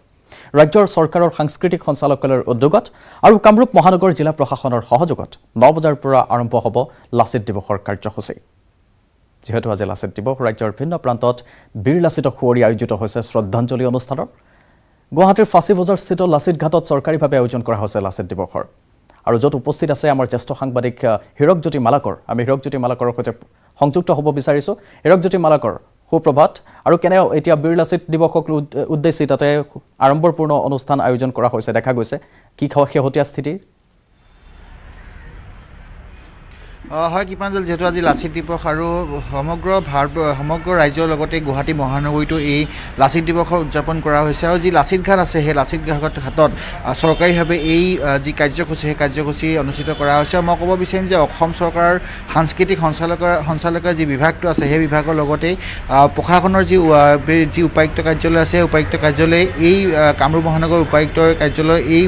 ৰাজ্যৰ চৰকাৰৰ সাংস্কৃতিক সঞ্চালকালয়ৰ উদ্যোগত আৰু কামৰূপ মহানগৰ জিলা প্ৰশাসনৰ সহযোগত 9 বজাৰ পৰা আৰম্ভ হ'ব লাচিত দিৱসৰ কাৰ্যসূচী যেহেতু আজি লাচিত দিৱস ৰাজ্যৰ ভিন্ন প্ৰান্তত বীৰ লাচিতক সুঁৱৰি আয়োজিত হৈছে শ্ৰদ্ধাঞ্জলি অনুষ্ঠানৰ গুৱাহাটীৰ ফাঁচী বজাৰ স্থিত লাচিত ঘাটত চৰকাৰীভাৱে আয়োজন কৰা হৈছে লাচিত দিৱসৰ আৰু য'ত উপস্থিত আছে আমাৰ জ্যেষ্ঠ সাংবাদিক হীৰকজ্যোতি মালাকৰ আমি হীৰকজ্যোতি মালাকৰৰ সৈতে সংযুক্ত হ'ব বিচাৰিছোঁ হীৰকজ্যোতি মালাকৰ সুপ্ৰভাত আৰু কেনে এতিয়া বীৰ লাচিত দিৱসক উদ্দেশ্যি তাতে আড়ম্বৰপূৰ্ণ অনুষ্ঠান আয়োজন কৰা হৈছে দেখা গৈছে কি শেহতীয়া স্থিতি হয় কৃপাঞ্জল যেহেতু আজি লাচিত দিৱস আৰু সমগ্ৰ ৰাজ্যৰ লগতে গুৱাহাটী মহানগৰীতো এই লাচিত দিৱস উদযাপন কৰা হৈছে আৰু যি লাচিত ঘাট আছে সেই লাচিত ঘাটত চৰকাৰীভাৱে এই যি কাৰ্যসূচী সেই কাৰ্যসূচী অনুষ্ঠিত কৰা হৈছে মই ক'ব বিচাৰিম যে অসম চৰকাৰৰ সাংস্কৃতিক সঞ্চালকালয়ৰ যি বিভাগটো আছে সেই বিভাগৰ লগতে প্ৰশাসনৰ যি উপায়ুক্ত কাৰ্যালয় আছে উপায়ুক্ত কাৰ্যালয়ে এই কামৰূপ মহানগৰ উপায়ুক্তৰ কাৰ্যালয় এই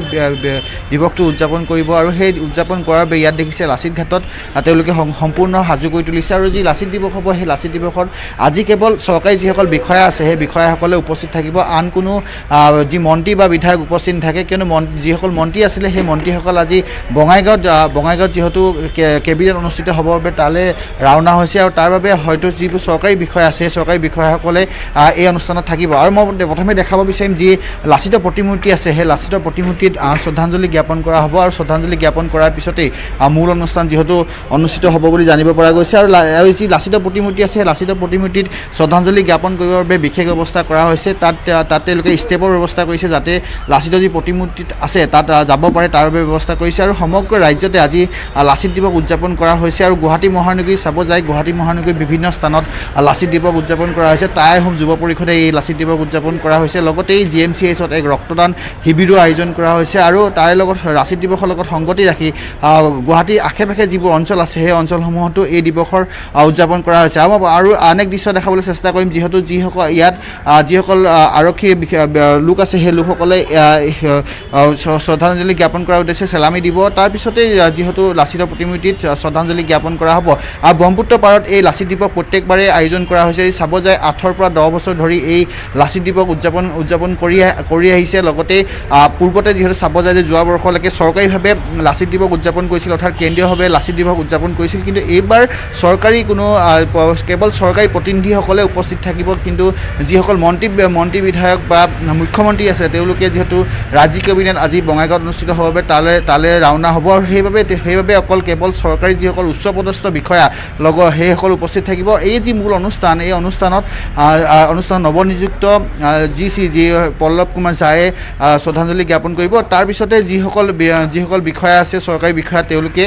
দিৱসটো উদযাপন কৰিব আৰু সেই উদযাপন কৰাৰ বাবে ইয়াত দেখিছে লাচিত ঘাটত তেওঁলোকে সম্পূৰ্ণ সাজু কৰি তুলিছে আৰু যি লাচিত দিৱস হ'ব সেই লাচিত দিৱসত আজি কেৱল চৰকাৰী যিসকল বিষয়া আছে সেই বিষয়াসকলে উপস্থিত থাকিব আন কোনো যি মন্ত্ৰী বা বিধায়ক উপস্থিত নাথাকে কিয়নো যিসকল মন্ত্ৰী আছিলে সেই মন্ত্ৰীসকল আজি বঙাইগাঁৱত যিহেতু কেবিনেট অনুষ্ঠিত হ'বৰ বাবে তালৈ ৰাওনা হৈছে আৰু তাৰ বাবে হয়তো যিবোৰ চৰকাৰী বিষয়া আছে সেই চৰকাৰী বিষয়াসকলে এই অনুষ্ঠানত থাকিব আৰু মই প্ৰথমে দেখাব বিচাৰিম যি লাচিত প্ৰতিমূৰ্তি আছে সেই লাচিত প্ৰতিমূৰ্তিত শ্ৰদ্ধাঞ্জলি জ্ঞাপন কৰা হ'ব আৰু শ্ৰদ্ধাঞ্জলি জ্ঞাপন কৰাৰ পিছতেই মূল অনুষ্ঠান যিহেতু অনুষ্ঠিত হ'ব বুলি জানিব পৰা গৈছে আৰু যি লাচিত প্ৰতিমূৰ্তি আছে সেই লাচিত প্ৰতিমূৰ্তিত শ্ৰদ্ধাঞ্জলি জ্ঞাপন কৰিবৰ বাবে বিশেষ ব্যৱস্থা কৰা হৈছে তাত তেওঁলোকে ষ্টেপৰ ব্যৱস্থা কৰিছে যাতে লাচিত যি প্ৰতিমূৰ্তিত আছে তাত যাব পাৰে তাৰ বাবে ব্যৱস্থা কৰিছে আৰু সমগ্ৰ ৰাজ্যতে আজি লাচিত দিৱস উদযাপন কৰা হৈছে আৰু গুৱাহাটী মহানগৰী চাব যায় গুৱাহাটী মহানগৰীৰ বিভিন্ন স্থানত লাচিত দিৱস উদযাপন কৰা হৈছে টাই আহোম যুৱ পৰিষদে এই লাচিত দিৱস উদযাপন কৰা হৈছে লগতে এই GMCHত এক ৰক্তদান শিবিৰো আয়োজন কৰা হৈছে আৰু তাৰে লগত লাচিত দিৱসৰ লগত সংগতি ৰাখি গুৱাহাটীৰ আশে পাশে যিবোৰ অঞ্চল আছে সেই অঞ্চলসমূহতো এই দিৱসৰ উদযাপন কৰা হৈছে আৰু অনেক দৃশ্য দেখাবলৈ চেষ্টা কৰিম যিহেতু যিসকল আৰক্ষী লোক আছে সেই লোকসকলে শ্ৰদ্ধাঞ্জলি জ্ঞাপন কৰাৰ উদ্দেশ্যে চেলামি দিব তাৰপিছতে যিহেতু লাচিত প্ৰতিমূৰ্তিত শ্ৰদ্ধাঞ্জলি জ্ঞাপন কৰা হ'ব আৰু ব্ৰহ্মপুত্ৰ পাৰত এই লাচিত দিৱস প্ৰত্যেকবাৰে আয়োজন কৰা হৈছে চাব যায় 8 পৰা 10 বছৰ ধৰি এই লাচিত দিৱস উদযাপন কৰি আহিছে লগতে পূৰ্বতে যিহেতু চাব যায় যে যোৱা বৰ্ষলৈকে চৰকাৰীভাৱে লাচিত দিৱস উদযাপন কৰিছিল অৰ্থাৎ কেন্দ্ৰীয়ভাৱে লাচিত দিৱস উদযাপন কৰিছিল কিন্তু এইবাৰ চৰকাৰী কোনো কেৱল চৰকাৰী প্ৰতিনিধিসকলে উপস্থিত থাকিব কিন্তু যিসকল মন্ত্ৰী বিধায়ক বা মুখ্যমন্ত্ৰী আছে তেওঁলোকে যিহেতু ৰাজ্যিক কেবিনেট আজি বঙাইগাঁৱত অনুষ্ঠিত হ'ব বাবে তালে ৰাওনা হ'ব আৰু সেইবাবে অকল কেৱল চৰকাৰী যিসকল উচ্চপদস্থ বিষয়া সেইসকল উপস্থিত থাকিব এই যি মূল অনুষ্ঠান এই অনুষ্ঠানত নৱনিযুক্ত যি পল্লৱ কুমাৰ ঝায়ে শ্ৰদ্ধাঞ্জলি জ্ঞাপন কৰিব তাৰপিছতে যিসকল বিষয়া আছে চৰকাৰী বিষয়া তেওঁলোকে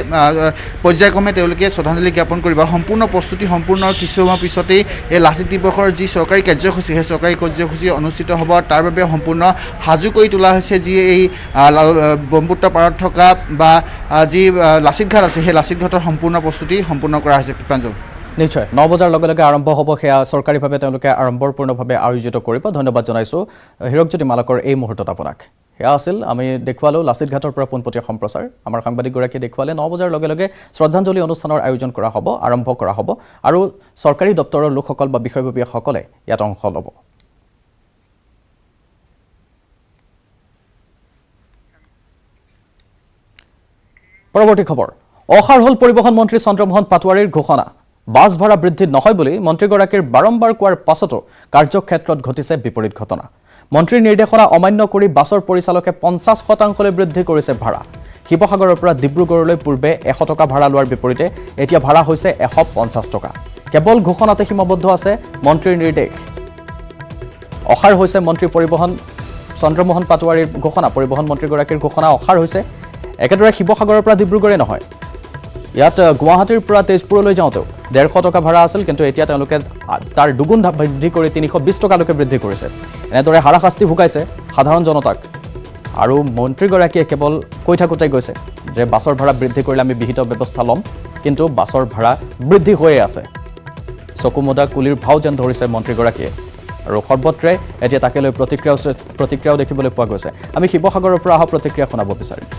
পৰ্যায়ক্ৰমে তেওঁলোকে শ্ৰদ্ধাঞ্জলি জ্ঞাপন কৰিব সম্পূৰ্ণ প্ৰস্তুতি সম্পূৰ্ণ কিছু সময় পিছতেই এই লাচিত দিৱসৰ যি চৰকাৰী কাৰ্যসূচী সেই চৰকাৰী কাৰ্যসূচী অনুষ্ঠিত হ'ব তাৰ বাবে সম্পূৰ্ণ সাজু কৰি তোলা হৈছে যি এই ব্ৰহ্মপুত্ৰ পাৰত থকা বা যি লাচিত ঘাট আছে সেই লাচিত ঘাটৰ সম্পূৰ্ণ প্ৰস্তুতি সম্পূৰ্ণ কৰা হৈছে কৃপাঞ্জল নিশ্চয় 9 বজাৰ লগে লগে আৰম্ভ হ'ব সেয়া চৰকাৰীভাৱে তেওঁলোকে আড়ম্বৰপূৰ্ণভাৱে আয়োজিত কৰিব ধন্যবাদ জনাইছোঁ হীৰকজ্যোতি মালকৰ এই মুহূৰ্তত আপোনাক সেয়া আছিল আমি দেখুৱালোঁ লাচিত ঘাটৰ পৰা পোনপটীয়া সম্প্ৰচাৰ আমাৰ সাংবাদিকগৰাকীয়ে দেখুৱালে 9 বজাৰ লগে লগে শ্ৰদ্ধাঞ্জলি অনুষ্ঠানৰ আয়োজন কৰা হ'ব আৰম্ভ কৰা হ'ব আৰু চৰকাৰী দপ্তৰৰ লোকসকল বা বিষয়ববীয়াসকলে ইয়াত অংশ ল'ব পৰৱৰ্তী খবৰ অসাৰ হ'ল পৰিবহণ মন্ত্ৰী চন্দ্ৰমোহন পাটোৱাৰীৰ ঘোষণা বাছ ভাড়া বৃদ্ধি নহয় বুলি মন্ত্ৰীগৰাকীৰ বাৰম্বাৰ কোৱাৰ পাছতো কাৰ্যক্ষেত্ৰত ঘটিছে বিপৰীত ঘটনা মন্ত্ৰীৰ নিৰ্দেশনা অমান্য কৰি বাছৰ পৰিচালকে 50% বৃদ্ধি কৰিছে ভাড়া শিৱসাগৰৰ পৰা ডিব্ৰুগড়লৈ পূৰ্বে 100 টকা ভাড়া লোৱাৰ বিপৰীতে এতিয়া ভাড়া হৈছে 150 টকা কেৱল ঘোষণাতে সীমাবদ্ধ আছে মন্ত্ৰীৰ নিৰ্দেশ অসাৰ হৈছে মন্ত্ৰী পৰিবহণ চন্দ্ৰমোহন পাটোৱাৰীৰ ঘোষণা পৰিবহণ মন্ত্ৰীগৰাকীৰ ঘোষণা অসাৰ হৈছে একেদৰে শিৱসাগৰৰ পৰা ডিব্ৰুগড়ে নহয় ইয়াত গুৱাহাটীৰ পৰা তেজপুৰলৈ যাওঁতেও 150 টকা ভাড়া আছিল কিন্তু এতিয়া তেওঁলোকে তাৰ দুগুণ বৃদ্ধি কৰি 320 টকালৈকে বৃদ্ধি কৰিছে এনেদৰে হাৰাশাস্তি ভুগাইছে সাধাৰণ জনতাক আৰু মন্ত্ৰীগৰাকীয়ে কেৱল কৈ থাকোঁতে গৈছে যে বাছৰ ভাড়া বৃদ্ধি কৰিলে আমি বিহিত ব্যৱস্থা ল'ম কিন্তু বাছৰ ভাড়া বৃদ্ধি হৈয়ে আছে চকুমুদা কুলিৰ ভাও যেন ধৰিছে মন্ত্ৰীগৰাকীয়ে আৰু সৰ্বত্ৰে এতিয়া তাকে লৈ প্ৰতিক্ৰিয়াও দেখিবলৈ পোৱা গৈছে আমি শিৱসাগৰৰ পৰা অহা প্ৰতিক্ৰিয়া শুনাব বিচাৰিম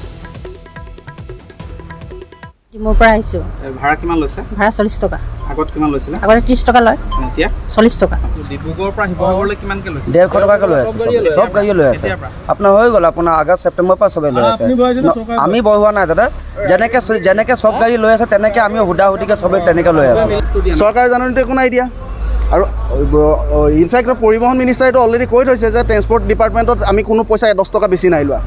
মোৰ পৰা আহিছোঁ ভাড়া কিমান লৈছে ভাড়া 40 টকা আগত কিমান লৈছিলে আগতে 30 টকা লয় এতিয়া 40 টকা ডিব্ৰুগড়ৰ পৰা শিৱসাগৰলৈ কিমানকৈ লৈছে 150 টকাকৈ লৈ আছে সব গাড়ী লৈ আছে আপোনাৰ হৈ গ'ল আপোনাৰ আগষ্ট ছেপ্টেম্বৰৰ পৰা সবে লৈ আছে আমি বঢ়োৱা নাই দাদা যেনেকৈ সব গাড়ী লৈ আছে তেনেকৈ আমি হুদাহুদিকৈ সবে তেনেকৈ লৈ আছোঁ চৰকাৰে জাননীটো একো নাই দিয়া আৰু ইনফেক্ট পৰিবহণ মিনিষ্টাৰেতো অলৰেডি কৈ থৈছে যে ট্ৰেন্সপৰ্ট ডিপাৰ্টমেণ্টত আমি কোনো পইচা 10 টকা বেছি নাই লোৱা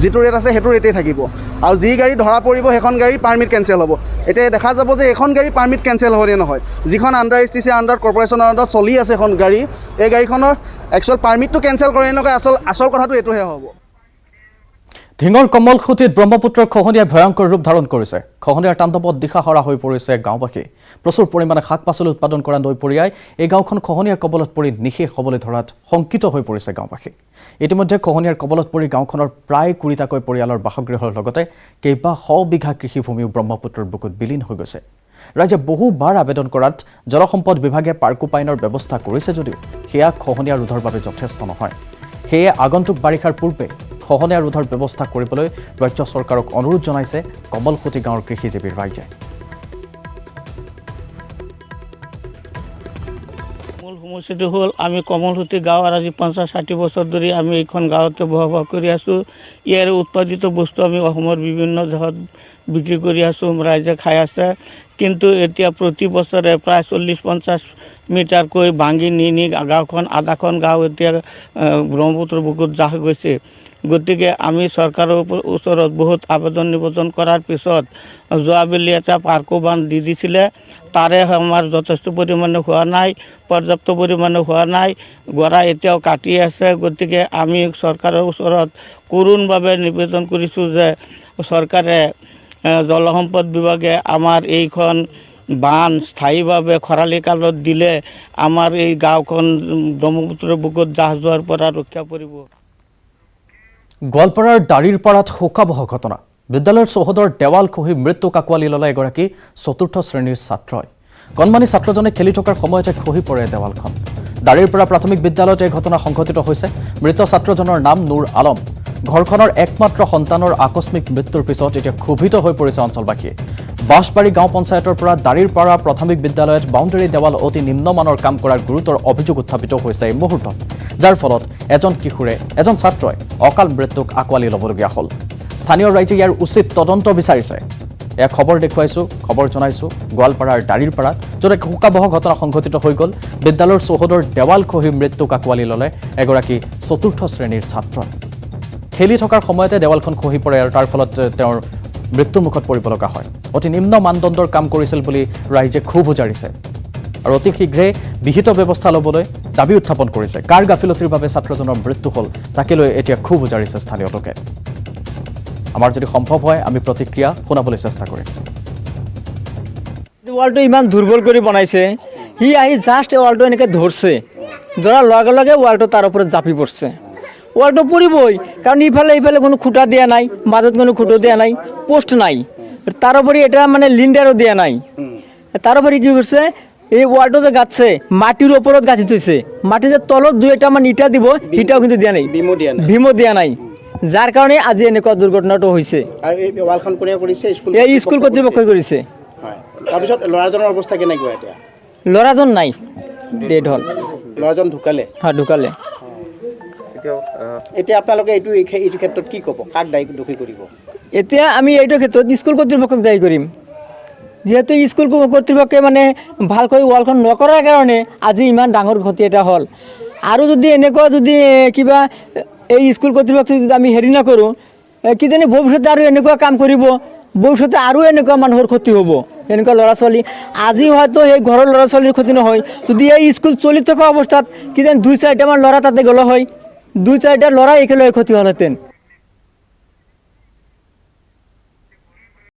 যিটো ৰেট আছে সেইটো ৰেটেই থাকিব আৰু যি গাড়ী ধৰা পৰিব সেইখন গাড়ী পাৰ্মিট কেঞ্চেল হ'ব এতিয়া দেখা যাব যে এখন গাড়ী পাৰ্মিট কেঞ্চেল হ'বনে নহয় যিখন আণ্ডাৰ STC আণ্ডাৰ কৰ্পৰেশ্যনৰ আণ্ডাৰত চলি আছে এখন গাড়ী এই গাড়ীখনৰ একচুৱেল পাৰ্মিটটো কেঞ্চেল কৰে নকৰে আচল কথাটো এইটোহে হ'ব ঢিঙৰ কমলখুটিত ব্ৰহ্মপুত্ৰৰ খহনীয়াই ভয়ংকৰ ৰূপ ধাৰণ কৰিছে খহনীয়াৰ তাণ্ডৱত দিশাহৰা হৈ পৰিছে গাঁওবাসী প্ৰচুৰ পৰিমাণে শাক পাচলি উৎপাদন কৰা নৈপৰীয়াই এই গাঁওখন খহনীয়াৰ কবলত পৰি নিশেষ হ'বলৈ ধৰাত শংকিত হৈ পৰিছে গাঁওবাসী ইতিমধ্যে খহনীয়াৰ কবলত পৰি গাঁওখনৰ প্ৰায় 20টাকৈ পৰিয়ালৰ বাসগৃহৰ লগতে কেইবা শ বিঘা কৃষিভূমিও ব্ৰহ্মপুত্ৰৰ বুকুত বিলীন হৈ গৈছে ৰাজ্যে বহুবাৰ আবেদন কৰাত জলসম্পদ বিভাগে পাৰ্কোপাইনৰ ব্যৱস্থা কৰিছে যদিও সেয়া খহনীয়া ৰোধৰ বাবে যথেষ্ট নহয় সেয়ে আগন্তুক বাৰিষাৰ পূৰ্বে খহনীয়া ৰোধৰ ব্যৱস্থা কৰিবলৈ ৰাজ্য চৰকাৰক অনুৰোধ জনাইছে কমলখুটি গাঁৱৰ কৃষিজীৱীৰ ৰাইজে মূল সমস্যাটো হ'ল আমি কমলখুটি গাঁৱৰ আজি 50-60 বছৰ ধৰি আমি এইখন গাঁৱতে বসবাস কৰি আছোঁ ইয়াৰ উৎপাদিত বস্তু আমি অসমৰ বিভিন্ন জাগাত বিক্ৰী কৰি আছোঁ ৰাইজে খাই আছে কিন্তু এতিয়া প্ৰতি বছৰে প্ৰায় 40-50 মিটাৰকৈ ভাঙি নি গাঁওখন আধাখন গাঁও এতিয়া ব্ৰহ্মপুত্ৰৰ বুকুত জাহ গৈছে গতিকে আমি চৰকাৰৰ ওচৰত বহুত আবেদন নিবেদন কৰাৰ পিছত যোৱাবেলি এটা পাৰ্কো বান্ধ দি দিছিলে তাৰে আমাৰ যথেষ্ট পৰিমাণে হোৱা নাই পৰ্যাপ্ত পৰিমাণে হোৱা নাই গৰা এতিয়াও কাটি আছে গতিকে আমি চৰকাৰৰ ওচৰত কৰোণভাৱে নিবেদন কৰিছোঁ যে চৰকাৰে জলসম্পদ বিভাগে আমাৰ এইখন বান স্থায়ীভাৱে খৰালি কালত দিলে আমাৰ এই গাঁওখন ব্ৰহ্মপুত্ৰৰ বুকুত জাহ যোৱাৰ পৰা ৰক্ষা পৰিব গোৱালপাৰাৰ দাৰিৰপাৰাত শোকাবহ ঘটনা বিদ্যালয়ৰ চৌহদৰ দেৱাল খহি মৃত্যুক আঁকোৱালি ল'লে এগৰাকী চতুৰ্থ শ্ৰেণীৰ ছাত্ৰই কণমানি ছাত্ৰজনে খেলি থকাৰ সময়তে খহি পৰে দেৱালখন দাৰিৰপাৰা প্ৰাথমিক বিদ্যালয়ত এই ঘটনা সংঘটিত হৈছে মৃত ছাত্ৰজনৰ নাম নুৰ আলম ঘৰখনৰ একমাত্ৰ সন্তানৰ আকস্মিক মৃত্যুৰ পিছত এতিয়া ক্ষোভিত হৈ পৰিছে অঞ্চলবাসীয়ে বাঁশবাৰী গাঁও পঞ্চায়তৰ পৰা দাৰিৰপাৰা প্ৰাথমিক বিদ্যালয়ত বাউণ্ডেৰী দেৱাল অতি নিম্নমানৰ কাম কৰাৰ গুৰুতৰ অভিযোগ উত্থাপিত হৈছে এই মুহূৰ্তত যাৰ ফলত এজন ছাত্ৰই অকাল মৃত্যুক আঁকোৱালি ল'বলগীয়া হ'ল স্থানীয় ৰাইজে ইয়াৰ উচিত তদন্ত বিচাৰিছে এয়া খবৰ দেখুৱাইছোঁ খবৰ জনাইছোঁ গোৱালপাৰাৰ দাৰিৰপাৰাত য'ত এক শোকাবহ ঘটনা সংঘটিত হৈ গ'ল বিদ্যালয়ৰ চৌহদৰ দেৱাল খহি মৃত্যুক আঁকোৱালি ল'লে এগৰাকী চতুৰ্থ শ্ৰেণীৰ ছাত্ৰই খেলি থকাৰ সময়তে দেৱালখন খহি পৰে আৰু তাৰ ফলত তেওঁৰ মৃত্যুৰ মুখত পৰিব লগা হয় অতি নিম্ন মানদণ্ডৰ কাম কৰিছিল বুলি ৰাইজে ক্ষোভ উজাৰিছে আৰু অতি শীঘ্ৰে বিহিত ব্যৱস্থা ল'বলৈ দাবী উত্থাপন কৰিছে কাৰ গাফিলতিৰ বাবে ছাত্ৰজনৰ মৃত্যু হ'ল তাকে লৈ এতিয়া ক্ষোভ উজাৰিছে স্থানীয় লোকে আমাৰ যদি সম্ভৱ হয় আমি প্ৰতিক্ৰিয়া শুনাবলৈ চেষ্টা কৰিম ৱালটো ইমান দুৰ্বল কৰি বনাইছে সি আহি জাষ্ট ৱালটো এনেকৈ ধৰছে ধৰাৰ লগে লগে ৱালটো তাৰ ওপৰত জাপি পৰছে ৱালটো পৰিবই কাৰণ ইফালে কোনো খুঁটা দিয়া নাই মাজত কোনো খুঁটো দিয়া নাই পোষ্ট নাই তাৰোপৰি এটা মানে লিণ্ডাৰো দিয়া নাই তাৰোপৰি কি কৰিছে এই ৱালটো যে গাঁঠছে মাটিৰ ওপৰত গাঁঠি থৈছে মাটি যে তলত দুই এটামান ইটা দিব সিটাও কিন্তু দিয়া নাই ভীমো দিয়া নাই যাৰ কাৰণে আজি এনেকুৱা দুৰ্ঘটনাটো হৈছে আৰু এই ৱালখন কোনে কৰিছে এই স্কুল কৰ্তৃপক্ষই কৰিছে তাৰপিছত ল'ৰাজনৰ অৱস্থা কেনেকুৱা এতিয়া ল'ৰাজন নাই ডেড হ'ল ল'ৰাজন ঢুকালে হয় ঢুকালে এতিয়া আপোনালোকে এইটো ক্ষেত্ৰত কি ক'ব কাক দোষী কৰিব এতিয়া আমি এইটো ক্ষেত্ৰত স্কুল কৰ্তৃপক্ষক দায়ী কৰিম যিহেতু স্কুল কৰ্তৃপক্ষে মানে ভালকৈ ৱালখন নকৰাৰ কাৰণে আজি ইমান ডাঙৰ ক্ষতি এটা হ'ল আৰু যদি এনেকুৱা যদি কিবা এই স্কুল কৰ্তৃপক্ষক যদি আমি হেৰি নকৰোঁ কিজানি ভৱিষ্যতে আৰু এনেকুৱা কাম কৰিব ভৱিষ্যতে আৰু এনেকুৱা মানুহৰ ক্ষতি হ'ব এনেকুৱা ল'ৰা ছোৱালী আজি হয়তো সেই ঘৰৰ ল'ৰা ছোৱালীৰ ক্ষতি নহয় যদি এই স্কুল চলি থকা অৱস্থাত কিজানি 2-4টামান ল'ৰা তাতে গ'লে হয় 2-4টা ল'ৰা একেলগে ক্ষতি হ'লহেঁতেন